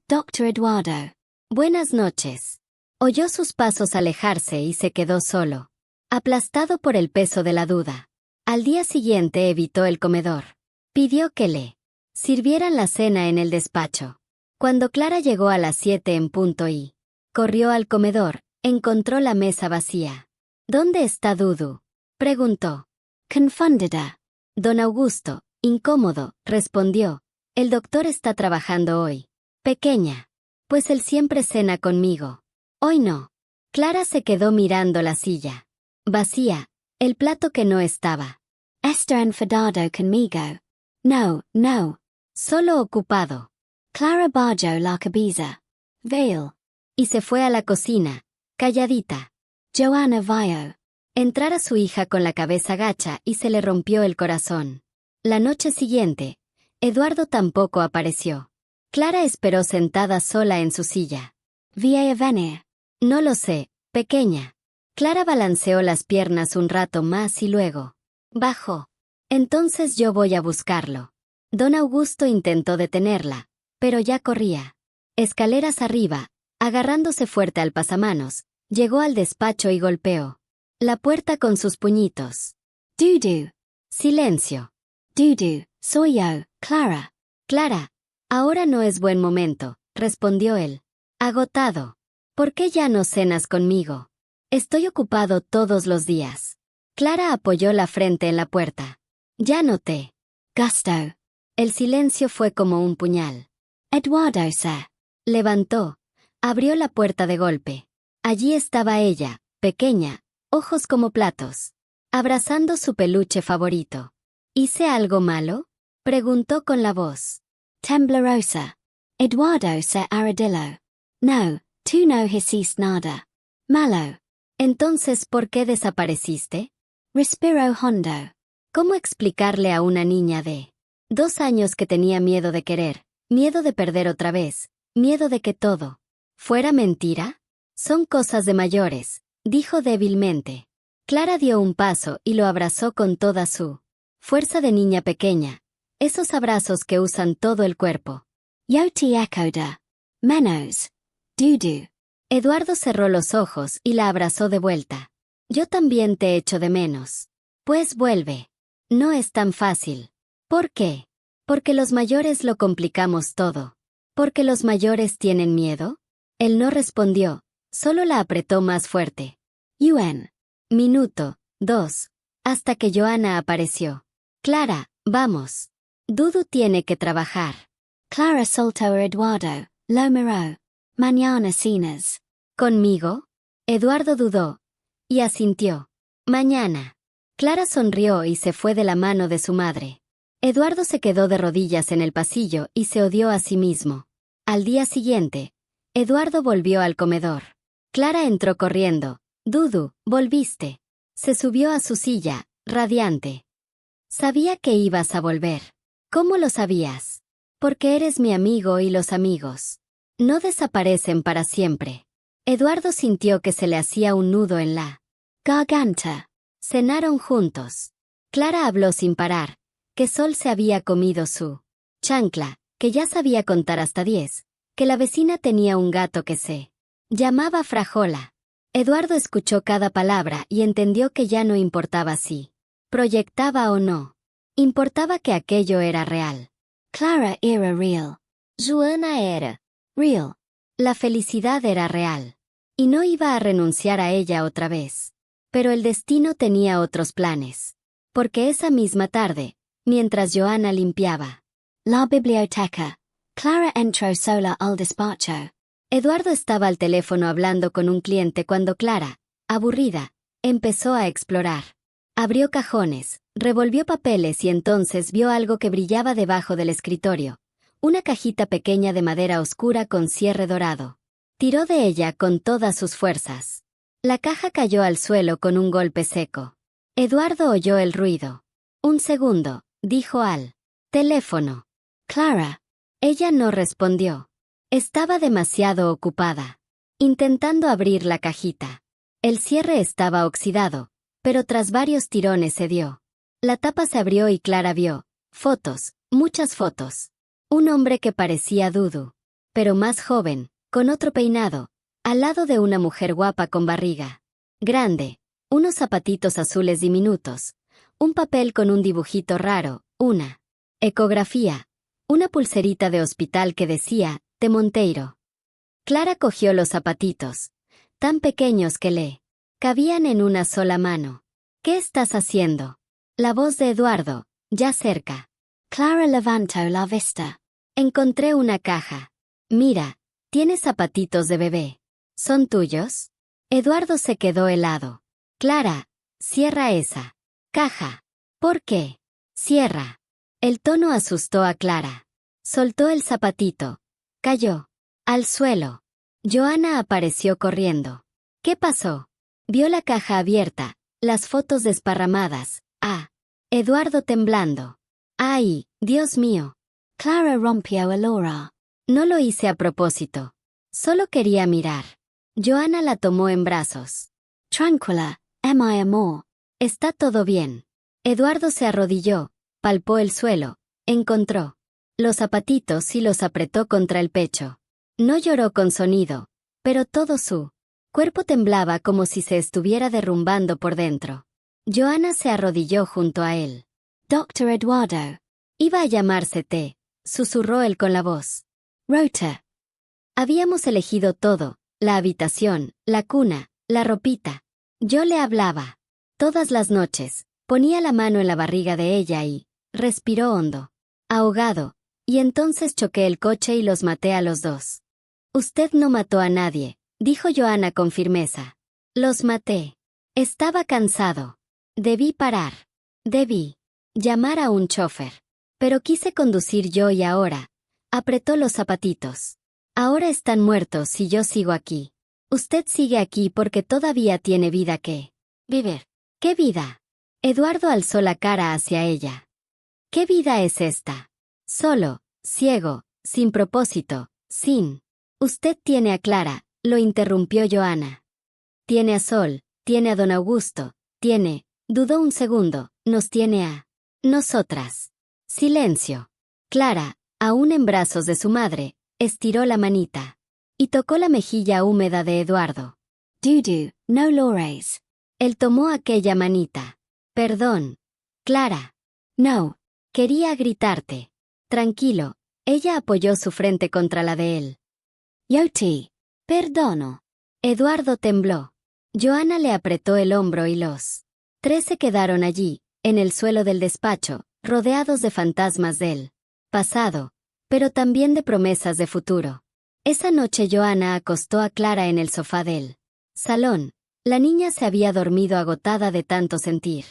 Dr. Eduardo. Buenas noches. Oyó sus pasos alejarse y se quedó solo, aplastado por el peso de la duda. Al día siguiente evitó el comedor. Pidió que le sirvieran la cena en el despacho. Cuando Clara llegó a las 7 en punto y corrió al comedor, encontró la mesa vacía. ¿Dónde está Dudu?, preguntó. Confundida. Don Augusto, incómodo, respondió. El doctor está trabajando hoy. Pequeña. Pues él siempre cena conmigo. Hoy no. Clara se quedó mirando la silla. Vacía, el plato que no estaba. Está enfadado conmigo. No, no. Solo ocupado. Clara bajó la cabeza. Vale. Y se fue a la cocina, calladita. Joana vio entrar a su hija con la cabeza gacha y se le rompió el corazón. La noche siguiente, Eduardo tampoco apareció. Clara esperó sentada sola en su silla. ¿Vía venir? No lo sé, pequeña. Clara balanceó las piernas un rato más y luego bajó. Entonces yo voy a buscarlo. Don Augusto intentó detenerla, pero ya corría. Escaleras arriba, agarrándose fuerte al pasamanos, llegó al despacho y golpeó la puerta con sus puñitos. Dudu. Silencio. Dudu, soy yo, Clara. Clara, ahora no es buen momento, respondió él. Agotado. ¿Por qué ya no cenas conmigo? Estoy ocupado todos los días. Clara apoyó la frente en la puerta. Ya noté. Gusto. El silencio fue como un puñal. Eduardo se levantó. Abrió la puerta de golpe. Allí estaba ella, pequeña, ojos como platos, abrazando su peluche favorito. ¿Hice algo malo?, preguntó con la voz temblorosa. Eduardo se arrodilló. No, tú no hiciste nada malo. Entonces, ¿por qué desapareciste? Respiró hondo. ¿Cómo explicarle a una niña de 2 años que tenía miedo de querer, miedo de perder otra vez, miedo de que todo fuera mentira? Son cosas de mayores, dijo débilmente. Clara dio un paso y lo abrazó con toda su fuerza de niña pequeña, esos abrazos que usan todo el cuerpo. Yo te echo menos. Dudu. Eduardo cerró los ojos y la abrazó de vuelta. Yo también te echo de menos. Pues vuelve. No es tan fácil. ¿Por qué? Porque los mayores lo complicamos todo. ¿Porque los mayores tienen miedo? Él no respondió, solo la apretó más fuerte. Minuto, 2. Hasta que Joana apareció. Clara, vamos. Dudu tiene que trabajar. Clara soltó a Eduardo, lo miró. Mañana cenas. ¿Conmigo? Eduardo dudó. Y asintió. Mañana. Clara sonrió y se fue de la mano de su madre. Eduardo se quedó de rodillas en el pasillo y se odió a sí mismo. Al día siguiente, Eduardo volvió al comedor. Clara entró corriendo. Dudu, volviste. Se subió a su silla, radiante. Sabía que ibas a volver. ¿Cómo lo sabías? Porque eres mi amigo y los amigos no desaparecen para siempre. Eduardo sintió que se le hacía un nudo en la garganta. Cenaron juntos. Clara habló sin parar, que Sol se había comido su chancla, que ya sabía contar hasta 10, que la vecina tenía un gato que se llamaba Frajola. Eduardo escuchó cada palabra y entendió que ya no importaba si proyectaba o no. Importaba que aquello era real. Clara era real. Joana era real. La felicidad era real. Y no iba a renunciar a ella otra vez. Pero el destino tenía otros planes. Porque esa misma tarde, mientras Joana limpiaba la biblioteca, Clara entró sola al despacho. Eduardo estaba al teléfono hablando con un cliente cuando Clara, aburrida, empezó a explorar. Abrió cajones, Revolvió papeles y entonces vio algo que brillaba debajo del escritorio. Una cajita pequeña de madera oscura con cierre dorado. Tiró de ella con todas sus fuerzas. La caja cayó al suelo con un golpe seco. Eduardo oyó el ruido. Un segundo, dijo al teléfono. Clara. Ella no respondió. Estaba demasiado ocupada, intentando abrir la cajita. El cierre estaba oxidado, pero tras varios tirones cedió. La tapa se abrió y Clara vio fotos, muchas fotos. Un hombre que parecía Dudu, pero más joven, con otro peinado, al lado de una mujer guapa con barriga grande, unos zapatitos azules diminutos, un papel con un dibujito raro, una ecografía, una pulserita de hospital que decía, de Monteiro. Clara cogió los zapatitos, tan pequeños que le cabían en una sola mano. ¿Qué estás haciendo? La voz de Eduardo, ya cerca. Clara levantó la vista. Encontré una caja. Mira, tienes zapatitos de bebé. ¿Son tuyos? Eduardo se quedó helado. Clara, cierra esa caja. ¿Por qué? Cierra. El tono asustó a Clara. Soltó el zapatito. Cayó al suelo. Joana apareció corriendo. ¿Qué pasó? Vio la caja abierta, las fotos desparramadas. Eduardo temblando. ¡Ay, Dios mío! Clara rompió el aura. No lo hice a propósito. Solo quería mirar. Joana la tomó en brazos. Tranquila, mi amor. Está todo bien. Eduardo se arrodilló, palpó el suelo, encontró los zapatitos y los apretó contra el pecho. No lloró con sonido, pero todo su cuerpo temblaba como si se estuviera derrumbando por dentro. Joana se arrodilló junto a él. Doctor Eduardo. Iba a llamarse T, susurró él con la voz. Rota. Habíamos elegido todo, la habitación, la cuna, la ropita. Yo le hablaba. Todas las noches, ponía la mano en la barriga de ella y respiró hondo, ahogado, y entonces choqué el coche y los maté a los dos. Usted no mató a nadie, dijo Joana con firmeza. Los maté. Estaba cansado. Debí parar. Debí llamar a un chofer. Pero quise conducir yo y ahora. Apretó los zapatitos. Ahora están muertos y yo sigo aquí. Usted sigue aquí porque todavía tiene vida que vivir. ¿Qué vida? Eduardo alzó la cara hacia ella. ¿Qué vida es esta? Solo, ciego, sin propósito, sin. Usted tiene a Clara, lo interrumpió Joana. Tiene a Sol, tiene a don Augusto, tiene, dudó un segundo, nos tiene a nosotras. Silencio. Clara, aún en brazos de su madre, estiró la manita y tocó la mejilla húmeda de Eduardo. Dudu, no lores. Él tomó aquella manita. Perdón. Clara. No. Quería gritarte. Tranquilo. Ella apoyó su frente contra la de él. Yo te perdono. Eduardo tembló. Joana le apretó el hombro y los tres se quedaron allí, en el suelo del despacho, rodeados de fantasmas del pasado, pero también de promesas de futuro. Esa noche Joana acostó a Clara en el sofá del salón. La niña se había dormido agotada de tanto sentir.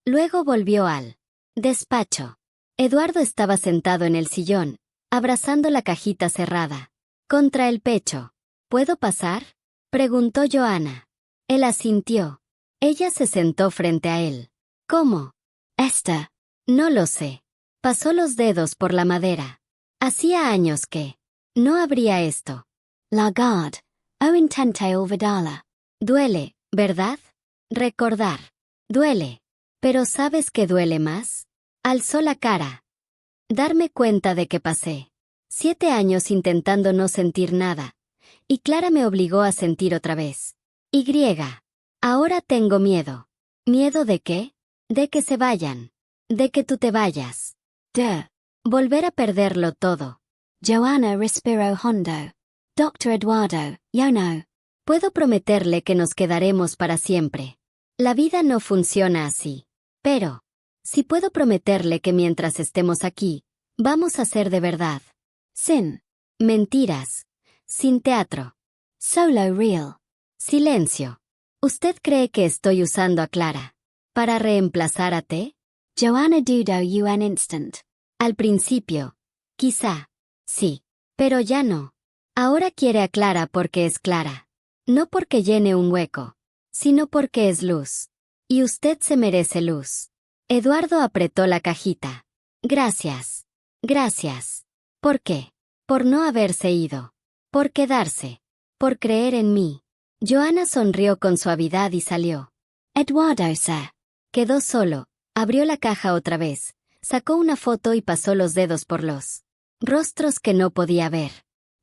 Luego volvió al despacho. Eduardo estaba sentado en el sillón, abrazando la cajita cerrada contra el pecho. ¿Puedo pasar?, preguntó Joana. Él asintió. Ella se sentó frente a él. ¿Cómo? Esther. No lo sé. Pasó los dedos por la madera. Hacía años que no habría esto. La garde. O intenté olvidarla. Duele, ¿verdad? Recordar. Duele. Pero ¿sabes qué duele más? Alzó la cara. Darme cuenta de que pasé 7 años intentando no sentir nada. Y Clara me obligó a sentir otra vez. Ahora tengo miedo. ¿Miedo de qué? De que se vayan. De que tú te vayas. De volver a perderlo todo. Joana respiró hondo. Doctor Eduardo, yo no puedo prometerle que nos quedaremos para siempre. La vida no funciona así. Pero sí puedo prometerle que mientras estemos aquí, vamos a ser de verdad. Sin mentiras. Sin teatro. Solo real. Silencio. ¿Usted cree que estoy usando a Clara para reemplazar a T? Joanna dudo un instant. Al principio. Quizá. Sí. Pero ya no. Ahora quiere a Clara porque es Clara. No porque llene un hueco, sino porque es luz. Y usted se merece luz. Eduardo apretó la cajita. Gracias. Gracias. ¿Por qué? Por no haberse ido. Por quedarse. Por creer en mí. Joanna sonrió con suavidad y salió. Eduardo, sir. Quedó solo, abrió la caja otra vez, sacó una foto y pasó los dedos por los rostros que no podía ver.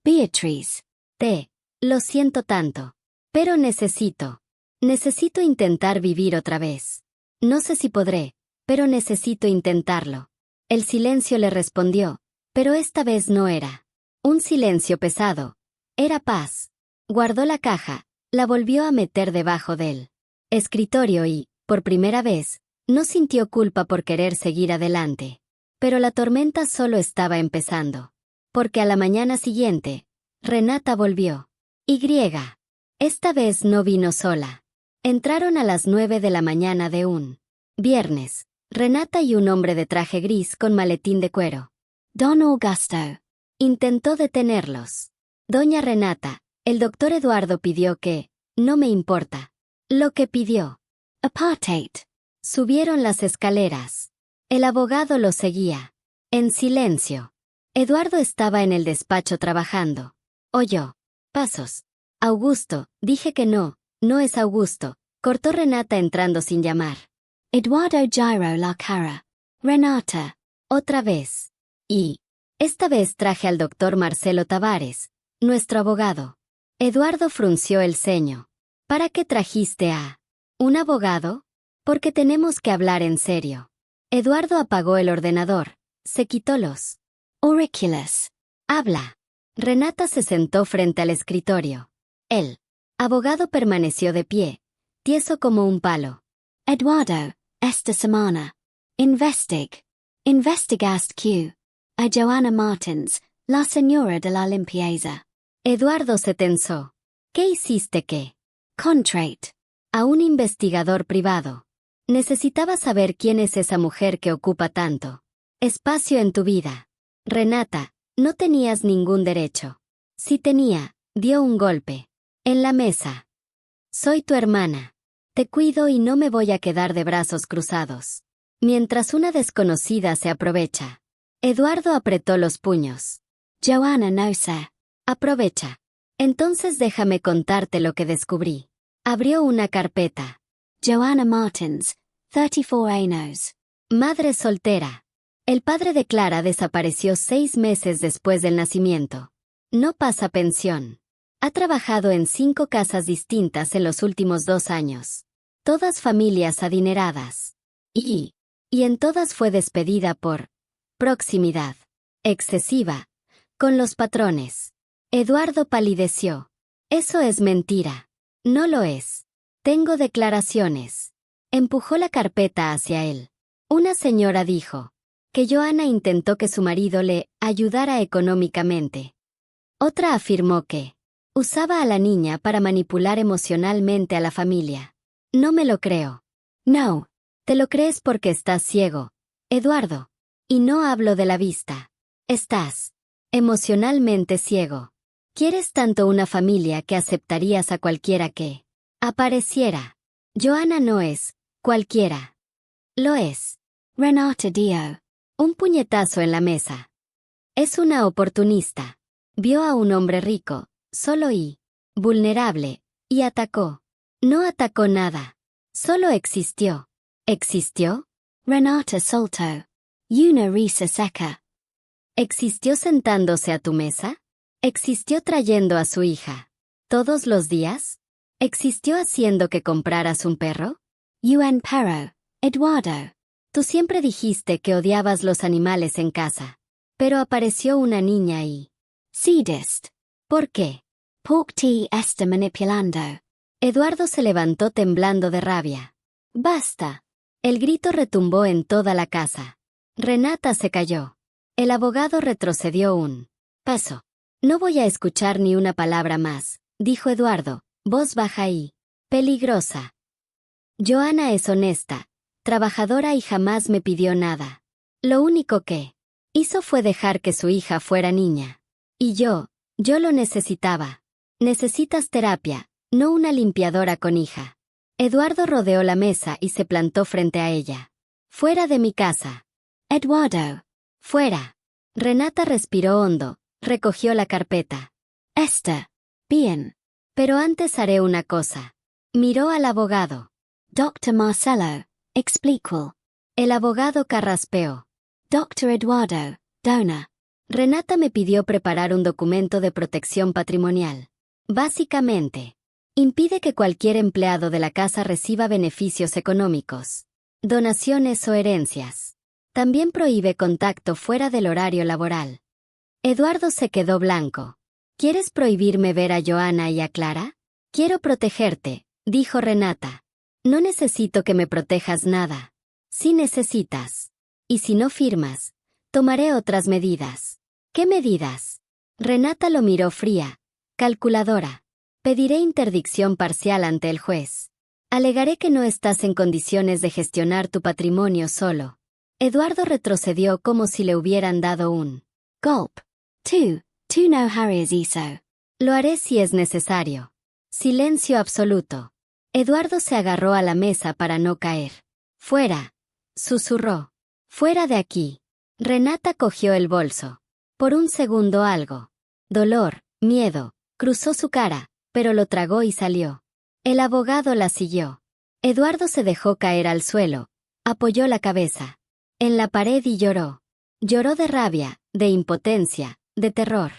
Beatrice. Lo siento tanto. Pero necesito intentar vivir otra vez. No sé si podré, pero necesito intentarlo. El silencio le respondió, pero esta vez no era un silencio pesado. Era paz. Guardó la caja, la volvió a meter debajo del escritorio y, por primera vez, no sintió culpa por querer seguir adelante. Pero la tormenta solo estaba empezando. Porque a la mañana siguiente, Renata volvió. Esta vez no vino sola. Entraron a las 9 de la mañana de un viernes. Renata y un hombre de traje gris con maletín de cuero. Don Augusto. Intentó detenerlos. Doña Renata, el doctor Eduardo pidió que, no me importa. Lo que pidió. Apartate. Subieron las escaleras. El abogado los seguía. En silencio. Eduardo estaba en el despacho trabajando. Oyó. Pasos. Augusto, dije que no es Augusto, cortó Renata entrando sin llamar. Eduardo giró la cara. Renata. Otra vez. Y esta vez traje al doctor Marcelo Tavares, nuestro abogado. Eduardo frunció el ceño. ¿Para qué trajiste a un abogado? Porque tenemos que hablar en serio. Eduardo apagó el ordenador, se quitó los auriculares. Habla. Renata se sentó frente al escritorio. El abogado permaneció de pie, tieso como un palo. Eduardo, esta semana. Investigaste Q. A Joanna Martins, la señora de la limpieza. Eduardo se tensó. ¿Qué hiciste qué? Contrate. A un investigador privado. Necesitaba saber quién es esa mujer que ocupa tanto espacio en tu vida. Renata, no tenías ningún derecho. Si tenía, dio un golpe. En la mesa. Soy tu hermana. Te cuido y no me voy a quedar de brazos cruzados. Mientras una desconocida se aprovecha. Eduardo apretó los puños. Joanna no sé. Aprovecha. Entonces déjame contarte lo que descubrí. Abrió una carpeta. Joanna Martins, 34 años. Madre soltera. El padre de Clara desapareció 6 meses después del nacimiento. No pasa pensión. Ha trabajado en 5 casas distintas en los últimos 2 años. Todas familias adineradas. Y en todas fue despedida por proximidad excesiva con los patrones. Eduardo palideció. Eso es mentira. No lo es. Tengo declaraciones. Empujó la carpeta hacia él. Una señora dijo que Joanna intentó que su marido le ayudara económicamente. Otra afirmó que usaba a la niña para manipular emocionalmente a la familia. No me lo creo. No. Te lo crees porque estás ciego, Eduardo. Y no hablo de la vista. Estás emocionalmente ciego. Quieres tanto una familia que aceptarías a cualquiera que apareciera. Joanna no es cualquiera. Lo es. Renata dio un puñetazo en la mesa. Es una oportunista. Vio a un hombre rico, solo y vulnerable, y atacó. No atacó nada. Solo existió. ¿Existió? Renata soltó una risa seca. ¿Existió sentándose a tu mesa? ¿Existió trayendo a su hija todos los días? ¿Existió haciendo que compraras un perro? Un perro, Eduardo. Tú siempre dijiste que odiabas los animales en casa. Pero apareció una niña y Cedist. ¿por qué? Porque te está manipulando. Eduardo se levantó temblando de rabia. ¡Basta! El grito retumbó en toda la casa. Renata se cayó. El abogado retrocedió un paso. No voy a escuchar ni una palabra más, dijo Eduardo, voz baja y peligrosa. Joanna es honesta, trabajadora y jamás me pidió nada. Lo único que hizo fue dejar que su hija fuera niña. Y yo lo necesitaba. Necesitas terapia, no una limpiadora con hija. Eduardo rodeó la mesa y se plantó frente a ella. Fuera de mi casa. Eduardo. Fuera. Renata respiró hondo, recogió la carpeta. Esther. Bien. Pero antes haré una cosa. Miró al abogado. Dr. Marcelo. Explico. El abogado carraspeó. Dr. Eduardo. Dona. Renata me pidió preparar un documento de protección patrimonial. Básicamente, impide que cualquier empleado de la casa reciba beneficios económicos, donaciones o herencias. También prohíbe contacto fuera del horario laboral. Eduardo se quedó blanco. ¿Quieres prohibirme ver a Joana y a Clara? Quiero protegerte, dijo Renata. No necesito que me protejas nada. Sí necesitas. Y si no firmas, tomaré otras medidas. ¿Qué medidas? Renata lo miró fría, calculadora. Pediré interdicción parcial ante el juez. Alegaré que no estás en condiciones de gestionar tu patrimonio solo. Eduardo retrocedió como si le hubieran dado un Gulp. Tú no harías eso. Lo haré si es necesario. Silencio absoluto. Eduardo se agarró a la mesa para no caer. Fuera, susurró. Fuera de aquí. Renata cogió el bolso. Por un segundo algo. Dolor, miedo, cruzó su cara, pero lo tragó y salió. El abogado la siguió. Eduardo se dejó caer al suelo, apoyó la cabeza en la pared y lloró. Lloró de rabia, de impotencia, de terror.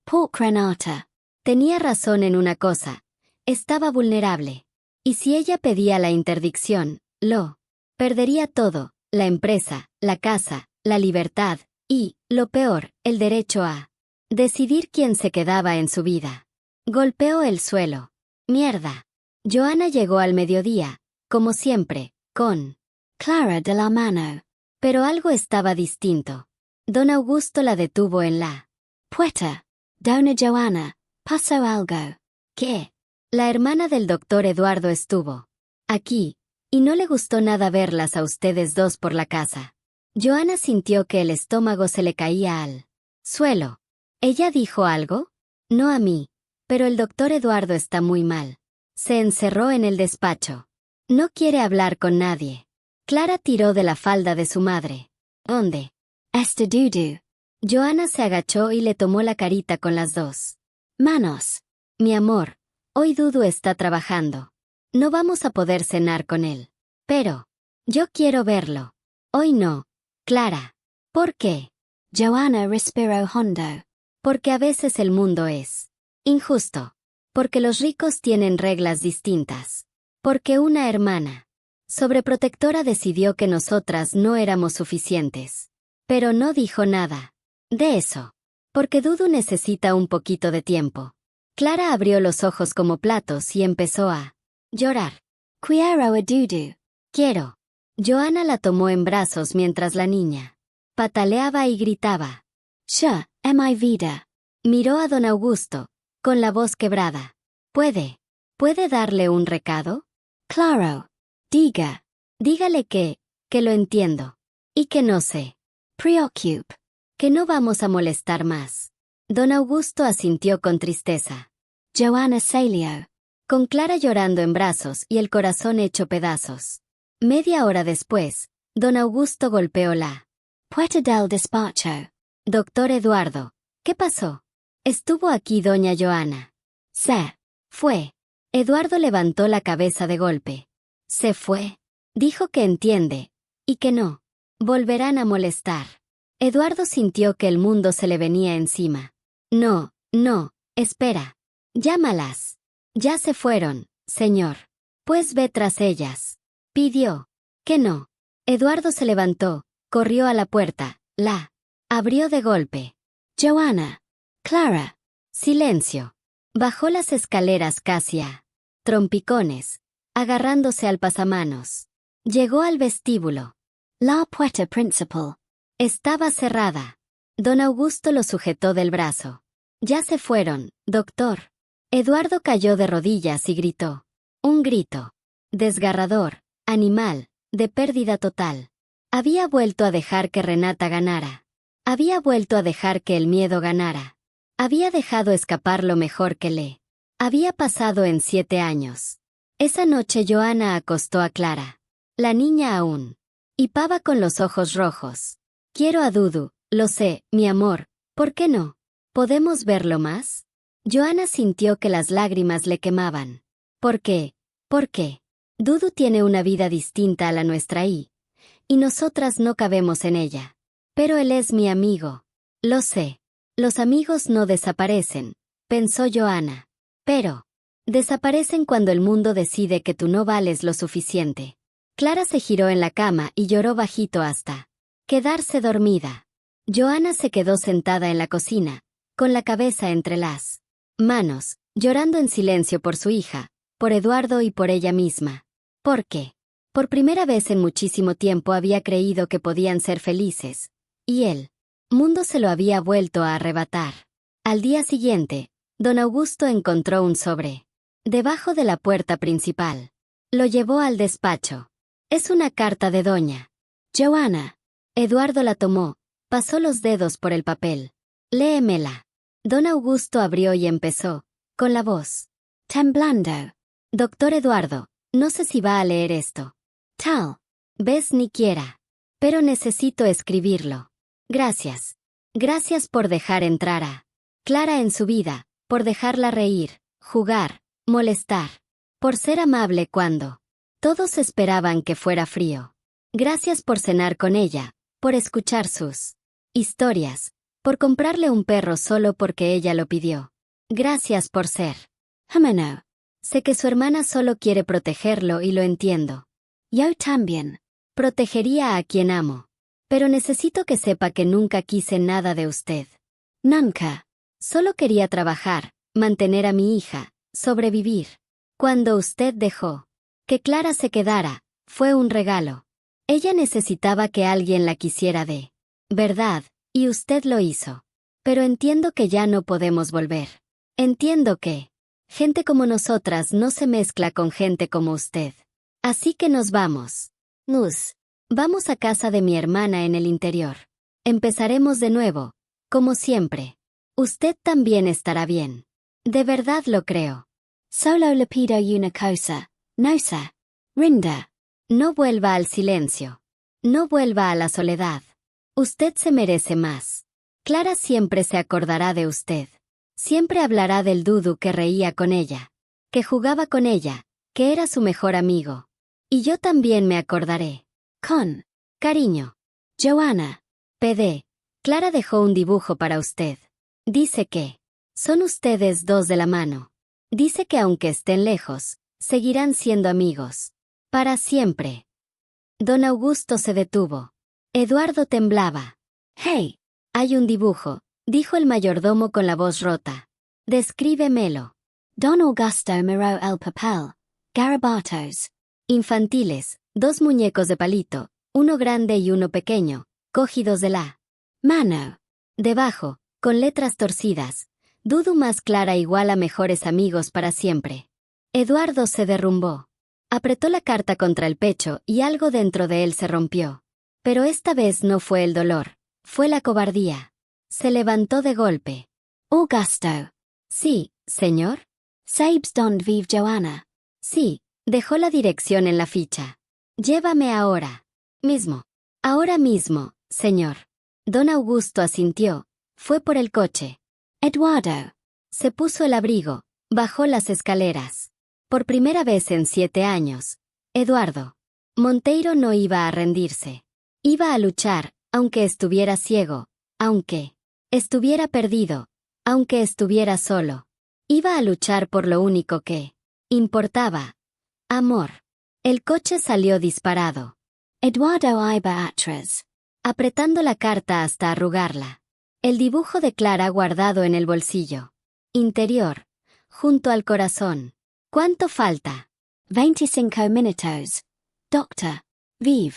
Poor Renata. Tenía razón en una cosa. Estaba vulnerable. Y si ella pedía la interdicción, lo perdería todo, la empresa, la casa, la libertad, y, lo peor, el derecho a decidir quién se quedaba en su vida. Golpeó el suelo. Mierda. Joana llegó al mediodía, como siempre, con Clara de la mano. Pero algo estaba distinto. Don Augusto la detuvo en la puerta. Dona Joana, pasó algo. ¿Qué? La hermana del doctor Eduardo estuvo aquí, y no le gustó nada verlas a ustedes dos por la casa. Joana sintió que el estómago se le caía al suelo. ¿Ella dijo algo? No a mí, pero el doctor Eduardo está muy mal. Se encerró en el despacho. No quiere hablar con nadie. Clara tiró de la falda de su madre. ¿Dónde? Esther Dudu. Joana se agachó y le tomó la carita con las dos manos. Mi amor, hoy Dudu está trabajando. No vamos a poder cenar con él. Pero yo quiero verlo. Hoy no. Clara. ¿Por qué? Joana respiró hondo. Porque a veces el mundo es injusto. Porque los ricos tienen reglas distintas. Porque una hermana sobreprotectora decidió que nosotras no éramos suficientes. Pero no dijo nada de eso. Porque Dudu necesita un poquito de tiempo. Clara abrió los ojos como platos y empezó a llorar. Quiero a Dudu. Quiero. Joana la tomó en brazos mientras la niña pataleaba y gritaba. Yo, mi vida. Miró a don Augusto, con la voz quebrada. ¿Puede darle un recado? Claro. Diga. Dígale que lo entiendo. Y que no se preocupe. Que no vamos a molestar más. Don Augusto asintió con tristeza. Joana salió. Con Clara llorando en brazos y el corazón hecho pedazos. Media hora después, don Augusto golpeó la puerta del despacho. Doctor Eduardo, ¿qué pasó? Estuvo aquí doña Joana. Se fue. Eduardo levantó la cabeza de golpe. Se fue. Dijo que entiende. Y que no volverán a molestar. Eduardo sintió que el mundo se le venía encima. No, espera. Llámalas. Ya se fueron, señor. Pues ve tras ellas. Pidió. Que no. Eduardo se levantó, corrió a la puerta, la abrió de golpe. Joana. Clara. Silencio. Bajó las escaleras casi a trompicones, agarrándose al pasamanos. Llegó al vestíbulo. La puerta principal. Estaba cerrada. Don Augusto lo sujetó del brazo. Ya se fueron, doctor. Eduardo cayó de rodillas y gritó. Un grito desgarrador, animal, de pérdida total. Había vuelto a dejar que Renata ganara. Había vuelto a dejar que el miedo ganara. Había dejado escapar lo mejor que le había pasado en 7 años. Esa noche Joanna acostó a Clara. La niña aún hipaba con los ojos rojos. Quiero a Dudu, lo sé, mi amor, ¿por qué no? ¿Podemos verlo más? Joanna sintió que las lágrimas le quemaban. ¿Por qué? ¿Por qué? Dudu tiene una vida distinta a la nuestra y nosotras no cabemos en ella. Pero él es mi amigo. Lo sé. Los amigos no desaparecen, pensó Joanna. Pero desaparecen cuando el mundo decide que tú no vales lo suficiente. Clara se giró en la cama y lloró bajito hasta quedarse dormida. Joanna se quedó sentada en la cocina, con la cabeza entre las manos, llorando en silencio por su hija, por Eduardo y por ella misma. ¿Por qué? Por primera vez en muchísimo tiempo había creído que podían ser felices, y el mundo se lo había vuelto a arrebatar. Al día siguiente, don Augusto encontró un sobre debajo de la puerta principal. Lo llevó al despacho. Es una carta de doña Joanna. Eduardo la tomó, pasó los dedos por el papel. Léemela. Don Augusto abrió y empezó, con la voz temblando. Doctor Eduardo, no sé si va a leer esto. Tal vez ni quiera. Pero necesito escribirlo. Gracias. Gracias por dejar entrar a Clara en su vida, por dejarla reír, jugar, molestar. Por ser amable cuando todos esperaban que fuera frío. Gracias por cenar con ella, por escuchar sus historias, por comprarle un perro solo porque ella lo pidió. Gracias por ser humano. Sé que su hermana solo quiere protegerlo y lo entiendo. Yo también protegería a quien amo. Pero necesito que sepa que nunca quise nada de usted. Nunca. Solo quería trabajar, mantener a mi hija, sobrevivir. Cuando usted dejó que Clara se quedara, fue un regalo. Ella necesitaba que alguien la quisiera de verdad, y usted lo hizo. Pero entiendo que ya no podemos volver. Entiendo que gente como nosotras no se mezcla con gente como usted. Así que nos vamos. Vamos a casa de mi hermana en el interior. Empezaremos de nuevo, como siempre. Usted también estará bien. De verdad lo creo. Solo le pido una cosa, no se rinda. No vuelva al silencio. No vuelva a la soledad. Usted se merece más. Clara siempre se acordará de usted. Siempre hablará del Dudu que reía con ella, que jugaba con ella, que era su mejor amigo. Y yo también me acordaré. Con cariño. Joanna. PD. Clara dejó un dibujo para usted. Dice que son ustedes dos de la mano. Dice que aunque estén lejos, seguirán siendo amigos. Para siempre. Don Augusto se detuvo. Eduardo temblaba. Hey, hay un dibujo, dijo el mayordomo con la voz rota. Descríbemelo. Don Augusto miró el papel. Garabatos. Infantiles, 2 muñecos de palito, uno grande y uno pequeño, cogidos de la mano. Debajo, con letras torcidas, Dudu más Clara igual a mejores amigos para siempre. Eduardo se derrumbó. Apretó la carta contra el pecho y algo dentro de él se rompió. Pero esta vez no fue el dolor, fue la cobardía. Se levantó de golpe. Augusto. Sí, señor. Sabes dónde vive Joanna. Sí, dejó la dirección en la ficha. Llévame ahora. Mismo. Ahora mismo, señor. Don Augusto asintió. Fue por el coche. Eduardo. Se puso el abrigo, bajó las escaleras. Por primera vez en 7 años. Eduardo Monteiro no iba a rendirse. Iba a luchar, aunque estuviera ciego, aunque estuviera perdido, aunque estuviera solo. Iba a luchar por lo único que importaba. Amor. El coche salió disparado. Eduardo iba atrás. Apretando la carta hasta arrugarla. El dibujo de Clara guardado en el bolsillo interior, junto al corazón. ¿Cuánto falta? 25 minutos. Doctor. Vive.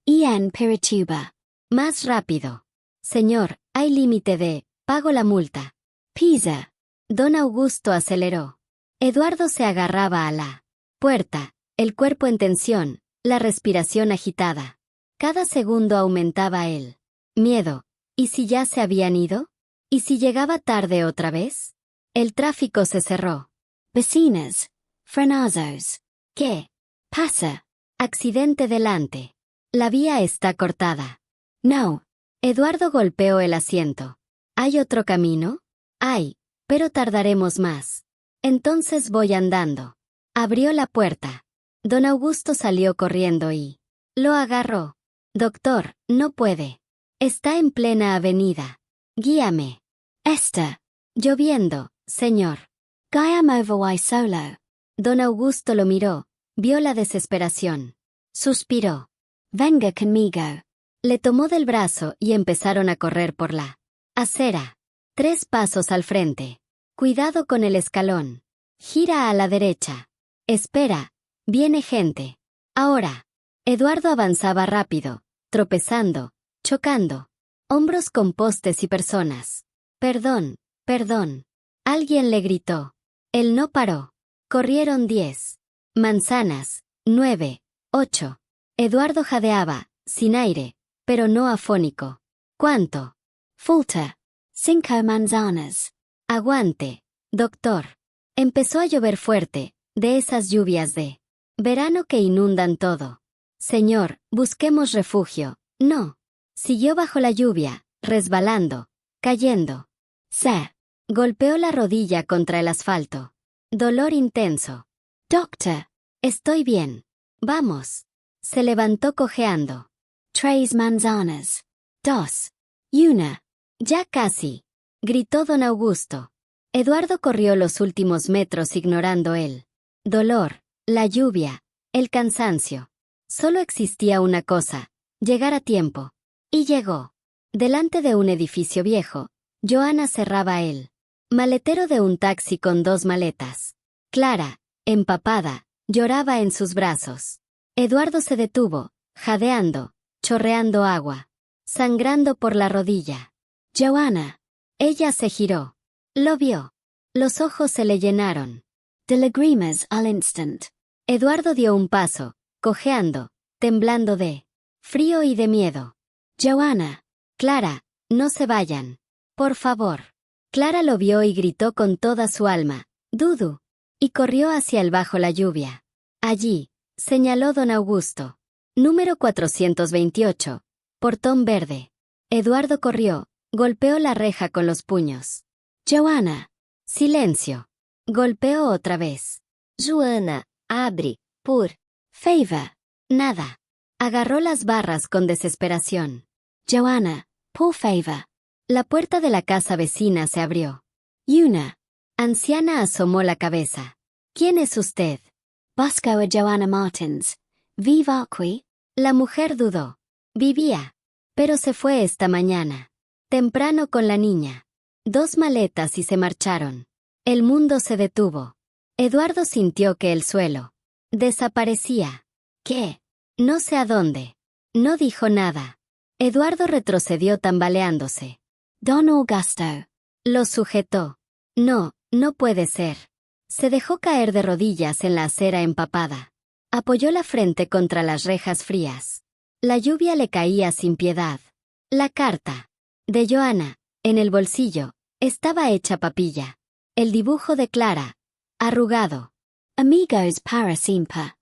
En Pirituba. Más rápido. Señor, hay límite de, pago la multa. Pisa. Don Augusto aceleró. Eduardo se agarraba a la puerta, el cuerpo en tensión, La respiración agitada. Cada segundo aumentaba el miedo. ¿Y si ya se habían ido? ¿Y si llegaba tarde otra vez? El tráfico se cerró. Vecinas. Frenazos. ¿Qué? Pasa. Accidente delante. La vía está cortada. No. Eduardo golpeó el asiento. ¿Hay otro camino? Hay, pero tardaremos más. Entonces voy andando. Abrió la puerta. Don Augusto salió corriendo y lo agarró. Doctor, no puede. Está en plena avenida. Guíame. Esther. Lloviendo, señor. Guiamo solo. Don Augusto lo miró, vio la desesperación. Suspiró. Venga conmigo. Le tomó del brazo y empezaron a correr por la acera. 3 pasos al frente. Cuidado con el escalón. Gira a la derecha. Espera, viene gente. Ahora. Eduardo avanzaba rápido, tropezando, chocando. Hombros con postes y personas. Perdón, perdón. Alguien le gritó. Él no paró. Corrieron 10 manzanas, 9, 8. Eduardo jadeaba, sin aire, pero no afónico. ¿Cuánto? Falta. 5 manzanas. Aguante, doctor. Empezó a llover fuerte, de esas lluvias de verano que inundan todo. Señor, busquemos refugio. No. Siguió bajo la lluvia, resbalando, cayendo. Se. Golpeó la rodilla contra el asfalto. Dolor intenso. Doctor. Estoy bien. Vamos. Se levantó cojeando. 3 manzanas. 2. 1. Ya casi. Gritó don Augusto. Eduardo corrió los últimos metros ignorando el dolor, la lluvia, el cansancio. Solo existía una cosa, llegar a tiempo. Y llegó. Delante de un edificio viejo, Joana cerraba el maletero de un taxi con 2 maletas. Clara, empapada, lloraba en sus brazos. Eduardo se detuvo, jadeando, chorreando agua, sangrando por la rodilla. Joana. Ella se giró. Lo vio. Los ojos se le llenaron. De lágrimas al instant. Eduardo dio un paso, cojeando, temblando de frío y de miedo. Joana. Clara, no se vayan. Por favor. Clara lo vio y gritó con toda su alma, Dudu. Y corrió hacia el bajo la lluvia. Allí, señaló don Augusto. Número 428. Portón verde. Eduardo corrió, golpeó la reja con los puños. Joana. Silencio. Golpeó otra vez. Joana, abre, por favor. Nada. Agarró las barras con desesperación. Joana, por favor. La puerta de la casa vecina se abrió. Una anciana asomó la cabeza. ¿Quién es usted? Busco a Joana Martins. Viva aquí. La mujer dudó. Vivía. Pero se fue esta mañana. Temprano con la niña. 2 maletas y se marcharon. El mundo se detuvo. Eduardo sintió que el suelo desaparecía. ¿Qué? No sé a dónde. No dijo nada. Eduardo retrocedió tambaleándose. Don Augusto. Lo sujetó. No, no puede ser. Se dejó caer de rodillas en la acera empapada. Apoyó la frente contra las rejas frías. La lluvia le caía sin piedad. La carta de Joana, en el bolsillo, estaba hecha papilla. El dibujo de Clara, arrugado. Amigos para siempre.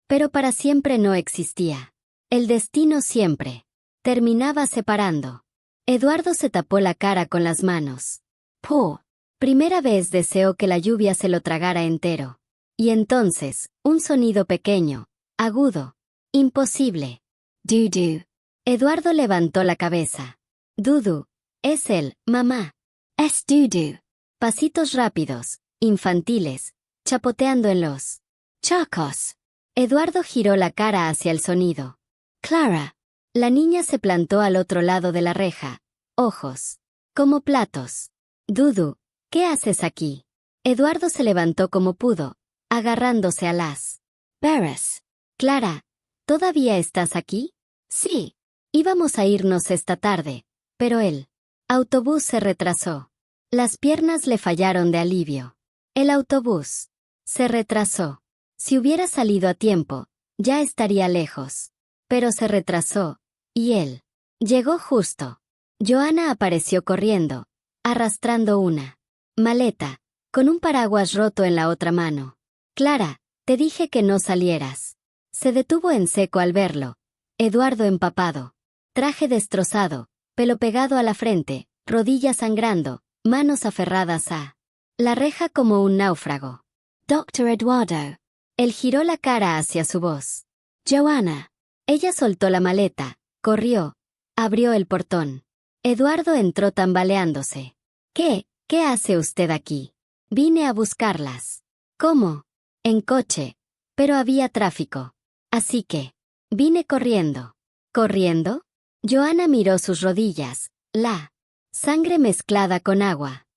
Pero para siempre no existía. El destino siempre terminaba separando. Eduardo se tapó la cara con las manos. Por primera vez deseó que la lluvia se lo tragara entero. Y entonces, un sonido pequeño, agudo, imposible. Dudu. Eduardo levantó la cabeza. Dudu, es él, mamá. Es Dudu. Pasitos rápidos, infantiles, chapoteando en los charcos. Eduardo giró la cara hacia el sonido. Clara. La niña se plantó al otro lado de la reja, ojos como platos. Dudu, ¿qué haces aquí? Eduardo se levantó como pudo, agarrándose a las Beres. Clara, ¿todavía estás aquí? Sí. Íbamos a irnos esta tarde, pero el autobús se retrasó. Las piernas le fallaron de alivio. El autobús se retrasó. Si hubiera salido a tiempo, ya estaría lejos. Pero se retrasó, y él llegó justo. Joanna apareció corriendo, arrastrando una maleta, con un paraguas roto en la otra mano. Clara, te dije que no salieras. Se detuvo en seco al verlo. Eduardo empapado. Traje destrozado, pelo pegado a la frente, rodillas sangrando, manos aferradas a la reja como un náufrago. Dr. Eduardo. Él giró la cara hacia su voz. Joanna. Ella soltó la maleta, corrió, abrió el portón. Eduardo entró tambaleándose. ¿Qué hace usted aquí? Vine a buscarlas. ¿Cómo? En coche. Pero había tráfico. Así que vine corriendo. ¿Corriendo? Joanna miró sus rodillas, la sangre mezclada con agua.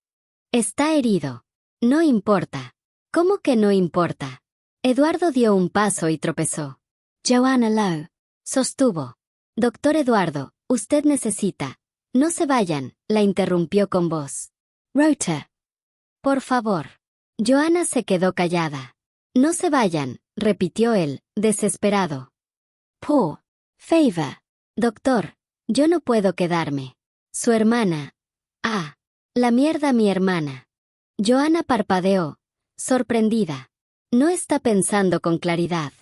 Está herido. No importa. ¿Cómo que no importa? Eduardo dio un paso y tropezó. Joanna lo sostuvo. Doctor Eduardo, usted necesita. No se vayan, la interrumpió con voz. Rota. Por favor. Joanna se quedó callada. No se vayan, repitió él, desesperado. Por favor. Doctor, yo no puedo quedarme. Su hermana. Ah, la mierda mi hermana. Joanna parpadeó, sorprendida. No está pensando con claridad.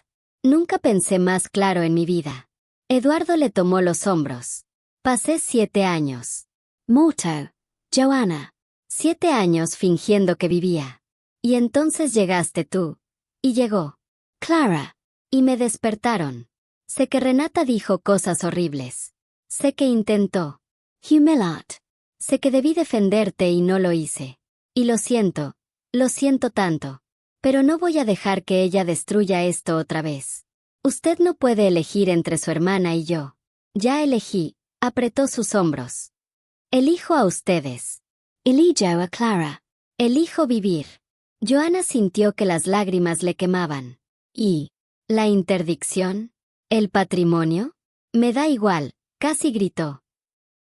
Nunca pensé más claro en mi vida. Eduardo le tomó los hombros. Pasé 7 años. Morto. Joanna. 7 años fingiendo que vivía. Y entonces llegaste tú. Y llegó Clara. y me despertaron. Sé que Renata dijo cosas horribles. Sé que intentó Humiliate. Sé que debí defenderte y no lo hice. Y lo siento tanto. Pero no voy a dejar que ella destruya esto otra vez. Usted no puede elegir entre su hermana y yo. Ya elegí, apretó sus hombros. Elijo a ustedes. Elijo a Clara. Elijo vivir. Joanna sintió que las lágrimas le quemaban. ¿Y la interdicción? ¿El patrimonio? Me da igual, casi gritó.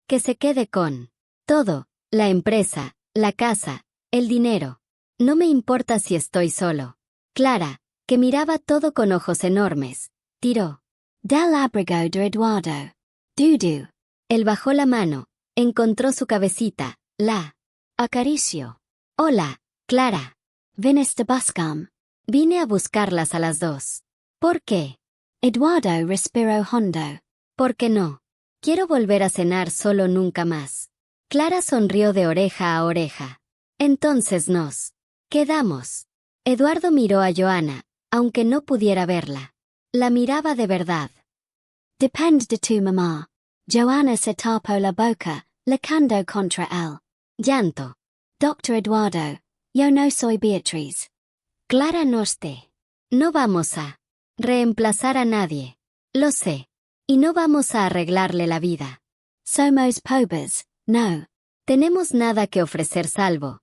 Que se quede con todo, la empresa, la casa, el dinero. No me importa si estoy solo. Clara, que miraba todo con ojos enormes, tiró. Del abrigo de Eduardo. Dudu. Él bajó la mano, encontró su cabecita, la acarició. Hola, Clara. Viniste buscam. Vine a buscarlas a las 2. ¿Por qué? Eduardo respiró hondo. ¿Por qué no? Quiero volver a cenar solo nunca más. Clara sonrió de oreja a oreja. Entonces nos quedamos. Eduardo miró a Joanna, aunque no pudiera verla. La miraba de verdad. Depende de tu mamá. Joanna se tapó la boca, lecando contra él. Llanto. Dr. Eduardo, yo no soy Beatriz. Clara noste. No vamos a reemplazar a nadie. Lo sé. Y no vamos a arreglarle la vida. Somos pobres, no. Tenemos nada que ofrecer salvo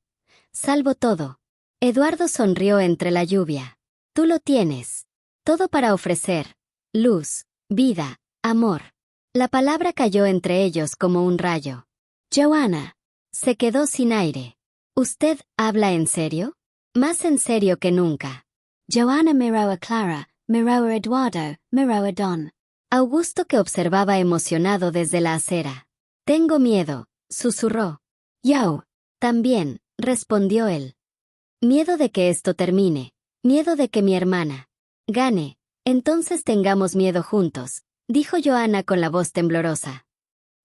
todo. Eduardo sonrió entre la lluvia. Tú lo tienes. Todo para ofrecer. Luz, vida, amor. La palabra cayó entre ellos como un rayo. Joanna. Se quedó sin aire. ¿Usted habla en serio? Más en serio que nunca. Joanna miró a Clara, miró a Eduardo, miró a Don. Augusto, que observaba emocionado desde la acera. Tengo miedo, susurró. Yo. También, respondió él. Miedo de que esto termine. Miedo de que mi hermana gane. Entonces tengamos miedo juntos, dijo Joanna con la voz temblorosa.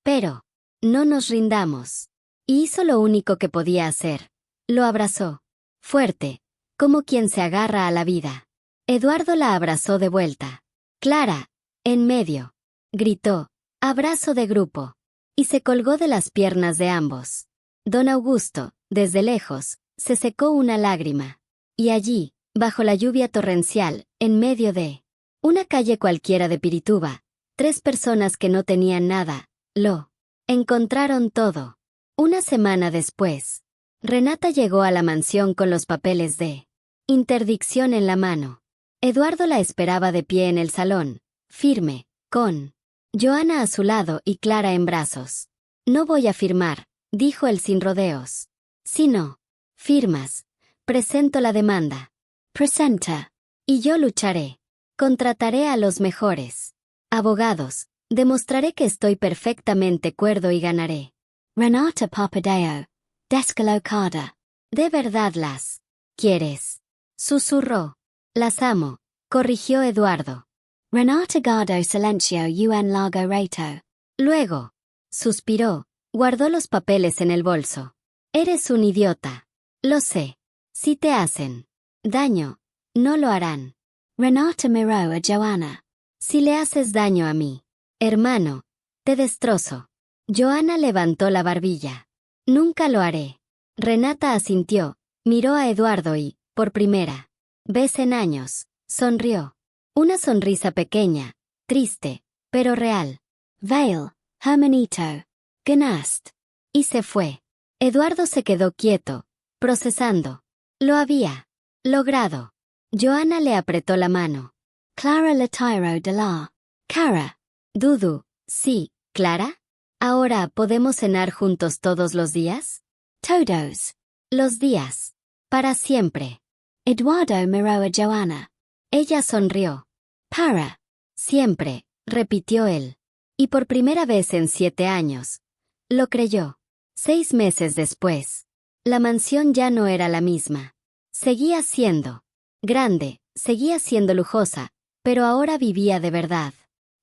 Pero no nos rindamos. Y hizo lo único que podía hacer. Lo abrazó. Fuerte, como quien se agarra a la vida. Eduardo la abrazó de vuelta. Clara, en medio. Gritó. Abrazo de grupo. Y se colgó de las piernas de ambos. Don Augusto, desde lejos, se secó una lágrima. Y allí, bajo la lluvia torrencial, en medio de una calle cualquiera de Pirituba, 3 personas que no tenían nada, lo encontraron todo. Una semana después, Renata llegó a la mansión con los papeles de interdicción en la mano. Eduardo la esperaba de pie en el salón, firme, con Joanna a su lado y Clara en brazos. No voy a firmar, dijo él sin rodeos. Si no firmas, presento la demanda. Presenta. Y yo lucharé. Contrataré a los mejores abogados. Demostraré que estoy perfectamente cuerdo y ganaré. Renata Papadeo, descolocada. ¿De verdad las quieres? Susurró. Las amo, corrigió Eduardo. Renata guardó silencio un largo rato. Luego, suspiró, guardó los papeles en el bolso. Eres un idiota. Lo sé. Si te hacen daño, no lo harán. Renata miró a Joanna. Si le haces daño a mí, hermano, te destrozo. Joanna levantó la barbilla. Nunca lo haré. Renata asintió, miró a Eduardo y, por primera vez en años, sonrió. Una sonrisa pequeña, triste, pero real. Vale, hermanito. Ganaste. Y se fue. Eduardo se quedó quieto, procesando. Lo había logrado. Joanna le apretó la mano. Clara le tiró de la cara. Dudu, sí, Clara. ¿Ahora podemos cenar juntos todos los días? Todos los días. Para siempre. Eduardo miró a Joanna. Ella sonrió. Para siempre, repitió él. Y por primera vez en 7 años. Lo creyó. 6 meses después. La mansión ya no era la misma. Seguía siendo grande, seguía siendo lujosa, pero ahora vivía de verdad.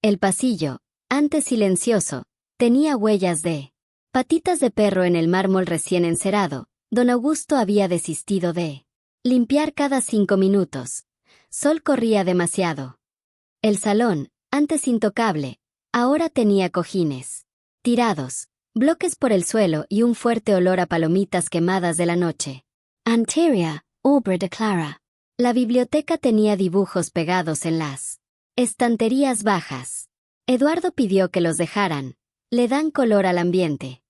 El pasillo, antes silencioso, tenía huellas de patitas de perro en el mármol recién encerado. Don Augusto había desistido de limpiar cada 5 minutos. Sol corría demasiado. El salón, antes intocable, ahora tenía cojines tirados, bloques por el suelo y un fuerte olor a palomitas quemadas de la noche. Anterior, obra de Clara. La biblioteca tenía dibujos pegados en las estanterías bajas. Eduardo pidió que los dejaran. Le dan color al ambiente.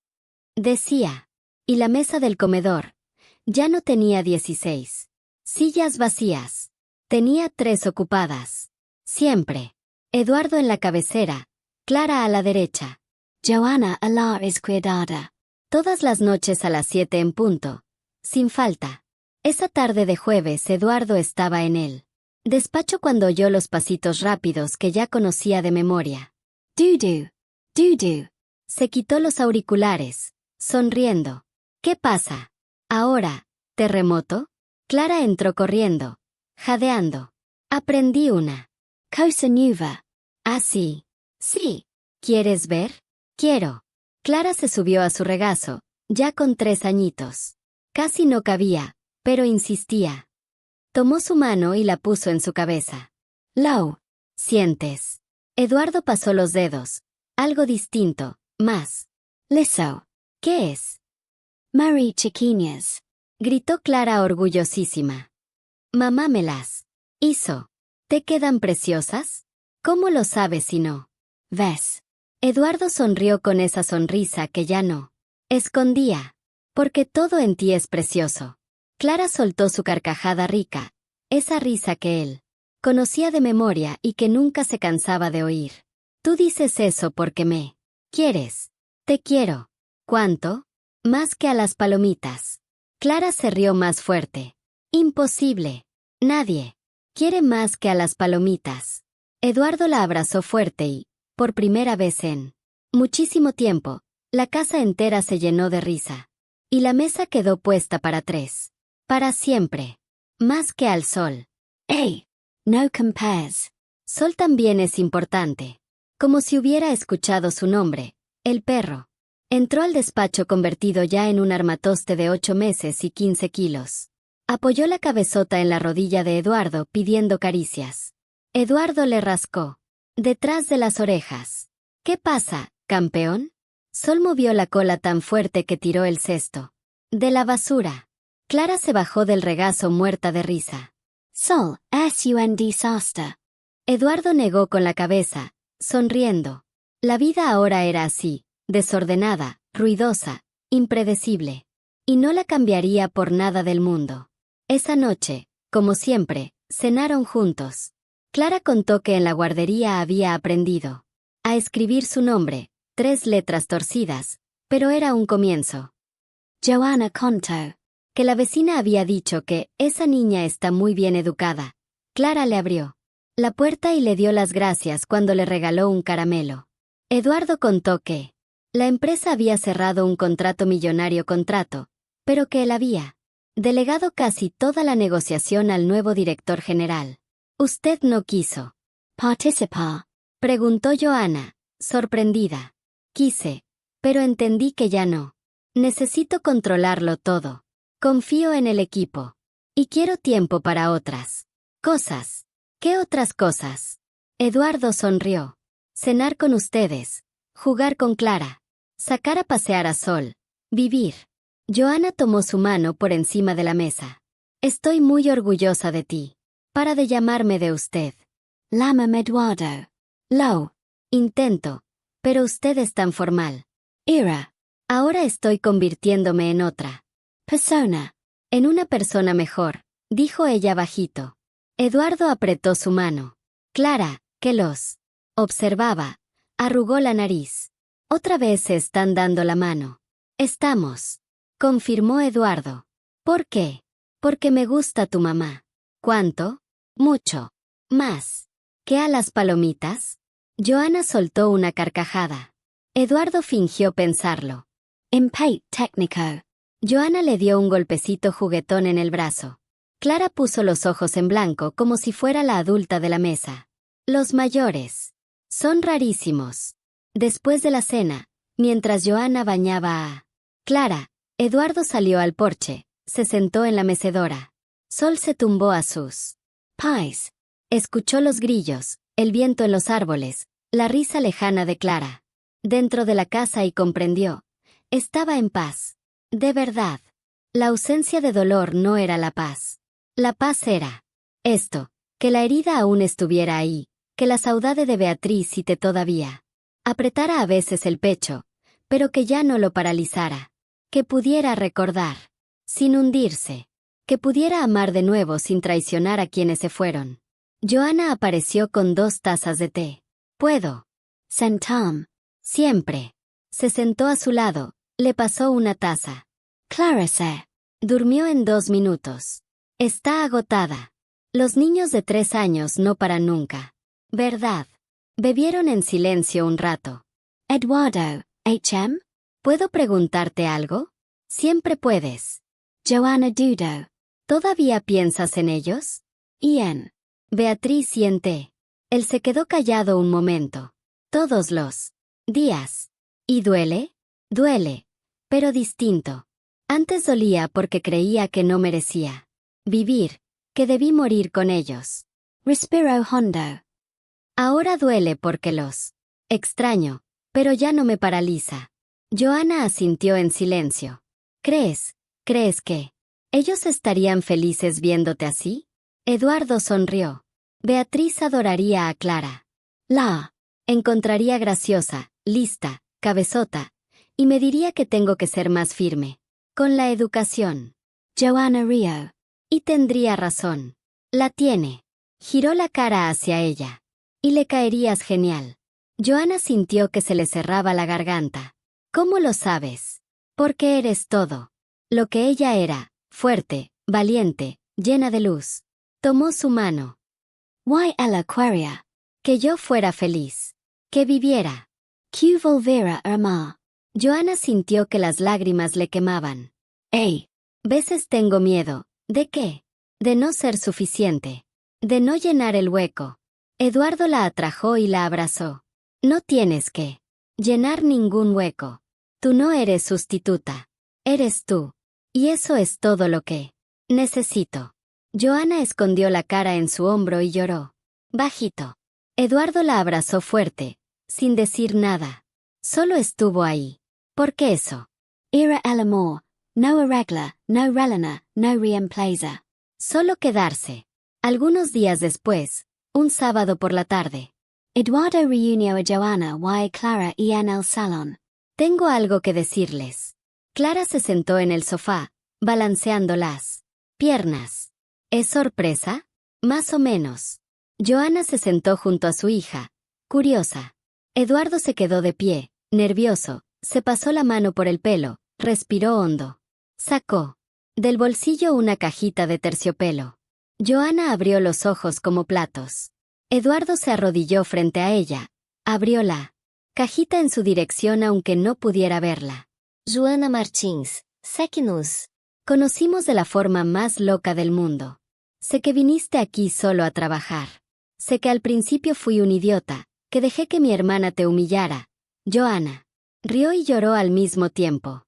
Decía. Y la mesa del comedor. Ya no tenía 16 sillas vacías. Tenía 3 ocupadas. Siempre. Eduardo en la cabecera. Clara a la derecha. Joanna a la izquierda. Todas las noches a las 7 en punto. Sin falta. Esa tarde de jueves Eduardo estaba en el despacho cuando oyó los pasitos rápidos que ya conocía de memoria. Dudu. Dudu. Se quitó los auriculares, sonriendo. ¿Qué pasa? Ahora, ¿terremoto? Clara entró corriendo, jadeando. Aprendí una cosa nueva. Ah, sí. Sí. ¿Quieres ver? Quiero. Clara se subió a su regazo, ya con 3 añitos. Casi no cabía, pero insistía. Tomó su mano y la puso en su cabeza. Lo sientes. Eduardo pasó los dedos. Algo distinto, más liso. ¿Qué es? Mary chiquiñas. Gritó Clara orgullosísima. Mamá me las hizo. ¿Te quedan preciosas? ¿Cómo lo sabes si no ¿Ves? Eduardo sonrió con esa sonrisa que ya no escondía. Porque todo en ti es precioso. Clara soltó su carcajada rica, esa risa que él conocía de memoria y que nunca se cansaba de oír. Tú dices eso porque me quieres. Te quiero. ¿Cuánto? Más que a las palomitas. Clara se rió más fuerte. Imposible. Nadie quiere más que a las palomitas. Eduardo la abrazó fuerte y, por primera vez en muchísimo tiempo, la casa entera se llenó de risa. Y la mesa quedó puesta para 3. Para siempre. Más que al sol. ¡Ey! No compares. Sol también es importante. Como si hubiera escuchado su nombre, el perro. Entró al despacho convertido ya en un armatoste de 8 meses y 15 kilos. Apoyó la cabezota en la rodilla de Eduardo pidiendo caricias. Eduardo le rascó detrás de las orejas. ¿Qué pasa, campeón? Sol movió la cola tan fuerte que tiró el cesto de la basura. Clara se bajó del regazo muerta de risa. Sol, es un desastre. Eduardo negó con la cabeza, sonriendo. La vida ahora era así, desordenada, ruidosa, impredecible. Y no la cambiaría por nada del mundo. Esa noche, como siempre, cenaron juntos. Clara contó que en la guardería había aprendido a escribir su nombre, 3 letras torcidas, pero era un comienzo. Joanna contó que la vecina había dicho que esa niña está muy bien educada. Clara le abrió la puerta y le dio las gracias cuando le regaló un caramelo. Eduardo contó que la empresa había cerrado un contrato millonario pero que él había delegado casi toda la negociación al nuevo director general. ¿Usted no quiso participar? Preguntó Joanna, sorprendida. Quise, pero entendí que ya no. Necesito controlarlo todo. Confío en el equipo. Y quiero tiempo para otras cosas. ¿Qué otras cosas? Eduardo sonrió. Cenar con ustedes. Jugar con Clara. Sacar a pasear a Sol. Vivir. Joanna tomó su mano por encima de la mesa. Estoy muy orgullosa de ti. Para de llamarme de usted. Llámame Eduardo. Lo intento, pero usted es tan formal. Ira. Ahora estoy convirtiéndome en otra persona. En una persona mejor, dijo ella bajito. Eduardo apretó su mano. Clara, que los observaba, arrugó la nariz. Otra vez se están dando la mano. Estamos, confirmó Eduardo. ¿Por qué? Porque me gusta tu mamá. ¿Cuánto? Mucho. Más. ¿Qué a las palomitas? Joanna soltó una carcajada. Eduardo fingió pensarlo. Empate técnico. Joanna le dio un golpecito juguetón en el brazo. Clara puso los ojos en blanco como si fuera la adulta de la mesa. Los mayores son rarísimos. Después de la cena, mientras Joanna bañaba a Clara, Eduardo salió al porche, se sentó en la mecedora. Sol se tumbó a sus pies. Escuchó los grillos, el viento en los árboles, la risa lejana de Clara. Dentro de la casa y comprendió. Estaba en paz. De verdad. La ausencia de dolor no era la paz. La paz era esto, que la herida aún estuviera ahí, que la saudade de Beatriz y te todavía apretara a veces el pecho, pero que ya no lo paralizara. Que pudiera recordar, sin hundirse. Que pudiera amar de nuevo sin traicionar a quienes se fueron. Joanna apareció con 2 tazas de té. ¿Puedo sentarme? Siempre. Se sentó a su lado, le pasó una taza. Clara se durmió en 2 minutos. Está agotada. Los niños de 3 años no paran nunca. ¿Verdad? Bebieron en silencio un rato. Eduardo, HM? ¿Puedo preguntarte algo? Siempre puedes. Joanna Dudo. ¿Todavía piensas en ellos? Ian. Beatriz y en té. Él se quedó callado un momento. Todos los días. ¿Y duele? Duele. Pero distinto. Antes dolía porque creía que no merecía vivir, que debí morir con ellos. Respiro hondo. Ahora duele porque los extraño, pero ya no me paraliza. Joanna asintió en silencio. ¿Crees que ellos estarían felices viéndote así? Eduardo sonrió. Beatriz adoraría a Clara. La encontraría graciosa, lista, cabezota, y me diría que tengo que ser más firme. Con la educación. Joanna Rio. Y tendría razón. La tiene. Giró la cara hacia ella. Y le caerías genial. Joanna sintió que se le cerraba la garganta. ¿Cómo lo sabes? Porque eres todo. Lo que ella era, fuerte, valiente, llena de luz. Tomó su mano. Why ella quería. Que yo fuera feliz. Que viviera. Que volviera a amar. Joanna sintió que las lágrimas le quemaban. Hey. Veces tengo miedo. ¿De qué? De no ser suficiente. De no llenar el hueco. Eduardo la atrajo y la abrazó. No tienes que llenar ningún hueco. Tú no eres sustituta. Eres tú. Y eso es todo lo que necesito. Joanna escondió la cara en su hombro y lloró. Bajito. Eduardo la abrazó fuerte, sin decir nada. Solo estuvo ahí. ¿Por qué eso? Era el amor. No arregla, no relena, no reemplaza. Solo quedarse. Algunos días después, un sábado por la tarde. Eduardo reunió a Joanna y Clara en el salón. Tengo algo que decirles. Clara se sentó en el sofá, balanceando las piernas. ¿Es sorpresa? Más o menos. Joanna se sentó junto a su hija, curiosa. Eduardo se quedó de pie, nervioso, se pasó la mano por el pelo, respiró hondo. Sacó del bolsillo una cajita de terciopelo. Joanna abrió los ojos como platos. Eduardo se arrodilló frente a ella, abrió la cajita en su dirección aunque no pudiera verla. Joana Martins, segue-nos. Conocimos de la forma más loca del mundo. Sé que viniste aquí solo a trabajar. Sé que al principio fui un idiota, que dejé que mi hermana te humillara. Joana. Rió y lloró al mismo tiempo.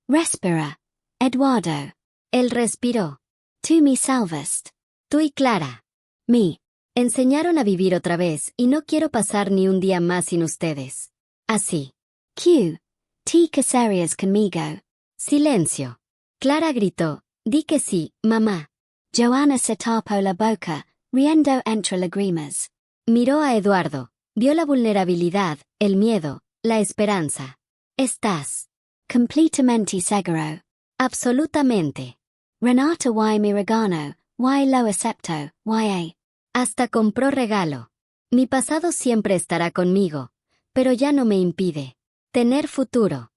Respira, Eduardo. Él respiró. Tu me salvast. Tú y Clara. Me. Enseñaron a vivir otra vez y no quiero pasar ni un día más sin ustedes. Así. Q. Te casarías conmigo. Silencio. Clara gritó. Di que sí, mamá. Joana se tapó la boca, riendo entre lágrimas. Miró a Eduardo. Vio la vulnerabilidad, el miedo, la esperanza. Estás. Completamente seguro. Absolutamente. Renata y mi regalo, y lo acepto, y Hasta compró regalo. Mi pasado siempre estará conmigo, pero ya no me impide tener futuro.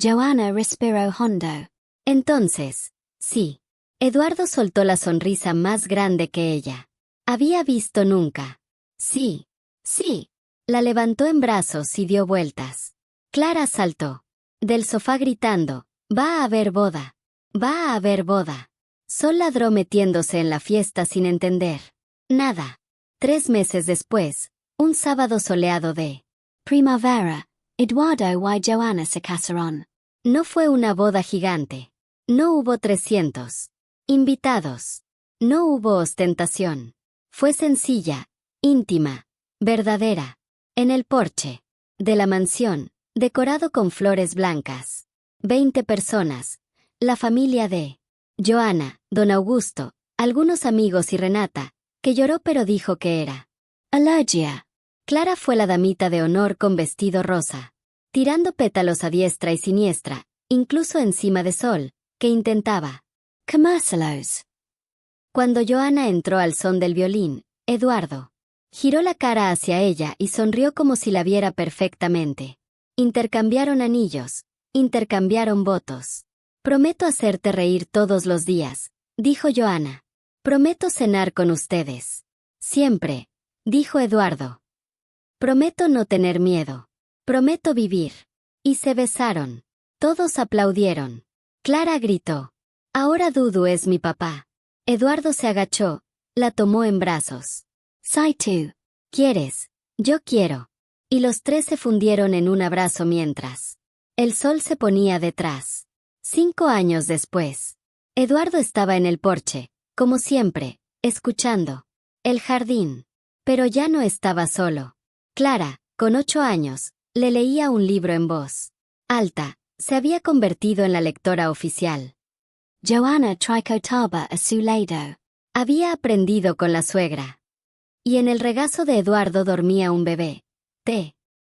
Joana respiró hondo. Entonces, sí. Eduardo soltó la sonrisa más grande que ella había visto nunca. Sí, sí. La levantó en brazos y dio vueltas. Clara saltó del sofá gritando, va a haber boda. Va a haber boda. Sol ladró metiéndose en la fiesta sin entender nada. 3 meses después, un sábado soleado de primavera, Eduardo y Joana se casaron. No fue una boda gigante. No hubo 300 invitados. No hubo ostentación. Fue sencilla, íntima, verdadera. En el porche de la mansión, decorado con flores blancas. 20 personas. La familia de Joana, don Augusto, algunos amigos y Renata, que lloró pero dijo que era alergia. Clara fue la damita de honor con vestido rosa, tirando pétalos a diestra y siniestra, incluso encima de Sol, que intentaba comérselos. Cuando Joana entró al son del violín, Eduardo giró la cara hacia ella y sonrió como si la viera perfectamente. Intercambiaron anillos, intercambiaron votos. Prometo hacerte reír todos los días, dijo Joana. Prometo cenar con ustedes. Siempre, dijo Eduardo. Prometo no tener miedo. Prometo vivir. Y se besaron. Todos aplaudieron. Clara gritó. Ahora Dudu es mi papá. Eduardo se agachó, la tomó en brazos. Sai tú. ¿Quieres? Yo quiero. Y los 3 se fundieron en un abrazo mientras el sol se ponía detrás. 5 años después, Eduardo estaba en el porche, como siempre, escuchando el jardín. Pero ya no estaba solo. Clara, con 8 años, le leía un libro en voz alta. Se había convertido en la lectora oficial. Joana tricotaba a su lado. Había aprendido con la suegra. Y en el regazo de Eduardo dormía un bebé.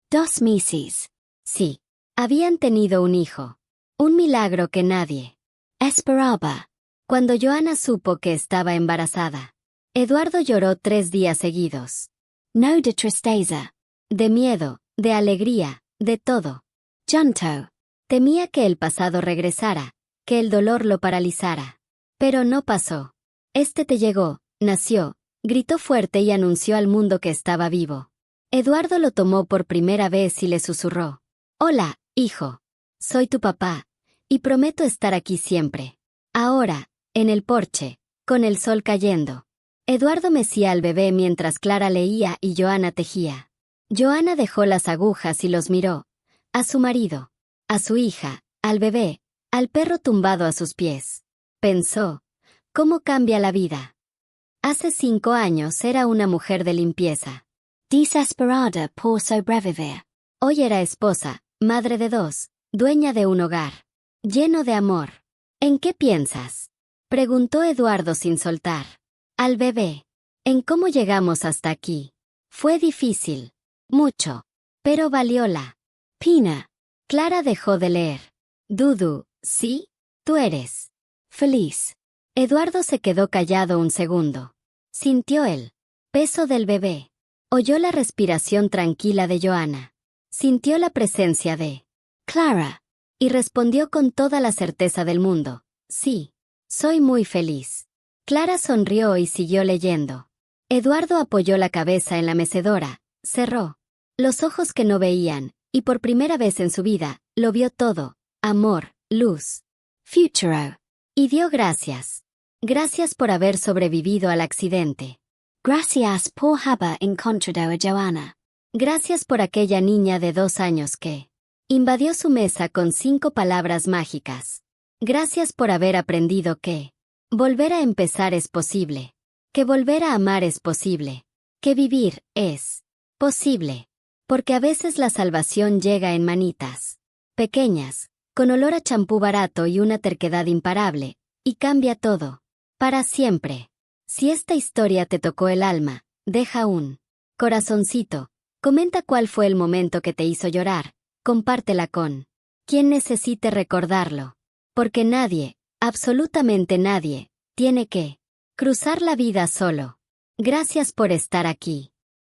2 meses. Sí. Habían tenido un hijo. Un milagro que nadie esperaba. Cuando Joana supo que estaba embarazada, Eduardo lloró 3 días seguidos. No de tristeza. De miedo, de alegría, de todo. Llanto. Temía que el pasado regresara, que el dolor lo paralizara. Pero no pasó. Este te llegó, nació, gritó fuerte y anunció al mundo que estaba vivo. Eduardo lo tomó por primera vez y le susurró. Hola, hijo. Soy tu papá, y prometo estar aquí siempre. Ahora, en el porche, con el sol cayendo. Eduardo mecía al bebé mientras Clara leía y Joana tejía. Joana dejó las agujas y los miró. A su marido, a su hija, al bebé, al perro tumbado a sus pies. Pensó, ¿cómo cambia la vida? Hace 5 años era una mujer de limpieza. Desesperada por sobrevivir. Hoy era esposa, madre de 2, dueña de un hogar. Lleno de amor. ¿En qué piensas? Preguntó Eduardo sin soltar al bebé. ¿En cómo llegamos hasta aquí? Fue difícil. Mucho. Pero valió la pena. Clara dejó de leer. Dudu, ¿sí? Tú eres feliz. Eduardo se quedó callado un segundo. Sintió el peso del bebé. Oyó la respiración tranquila de Joana. Sintió la presencia de Clara. Y respondió con toda la certeza del mundo. Sí, soy muy feliz. Clara sonrió y siguió leyendo. Eduardo apoyó la cabeza en la mecedora, cerró los ojos que no veían, y por primera vez en su vida, lo vio todo: amor, luz, futuro. y dio gracias. Gracias por haber sobrevivido al accidente. Gracias por haber encontrado a Joanna. Gracias por aquella niña de 2 años que invadió su mesa con 5 palabras mágicas. Gracias por haber aprendido que volver a empezar es posible, que volver a amar es posible, que vivir es posible. Porque a veces la salvación llega en manitas pequeñas, con olor a champú barato y una terquedad imparable, y cambia todo, para siempre. Si esta historia te tocó el alma, deja un corazoncito, comenta cuál fue el momento que te hizo llorar, compártela con quien necesite recordarlo. Porque nadie, absolutamente nadie, tiene que cruzar la vida solo. Gracias por estar aquí.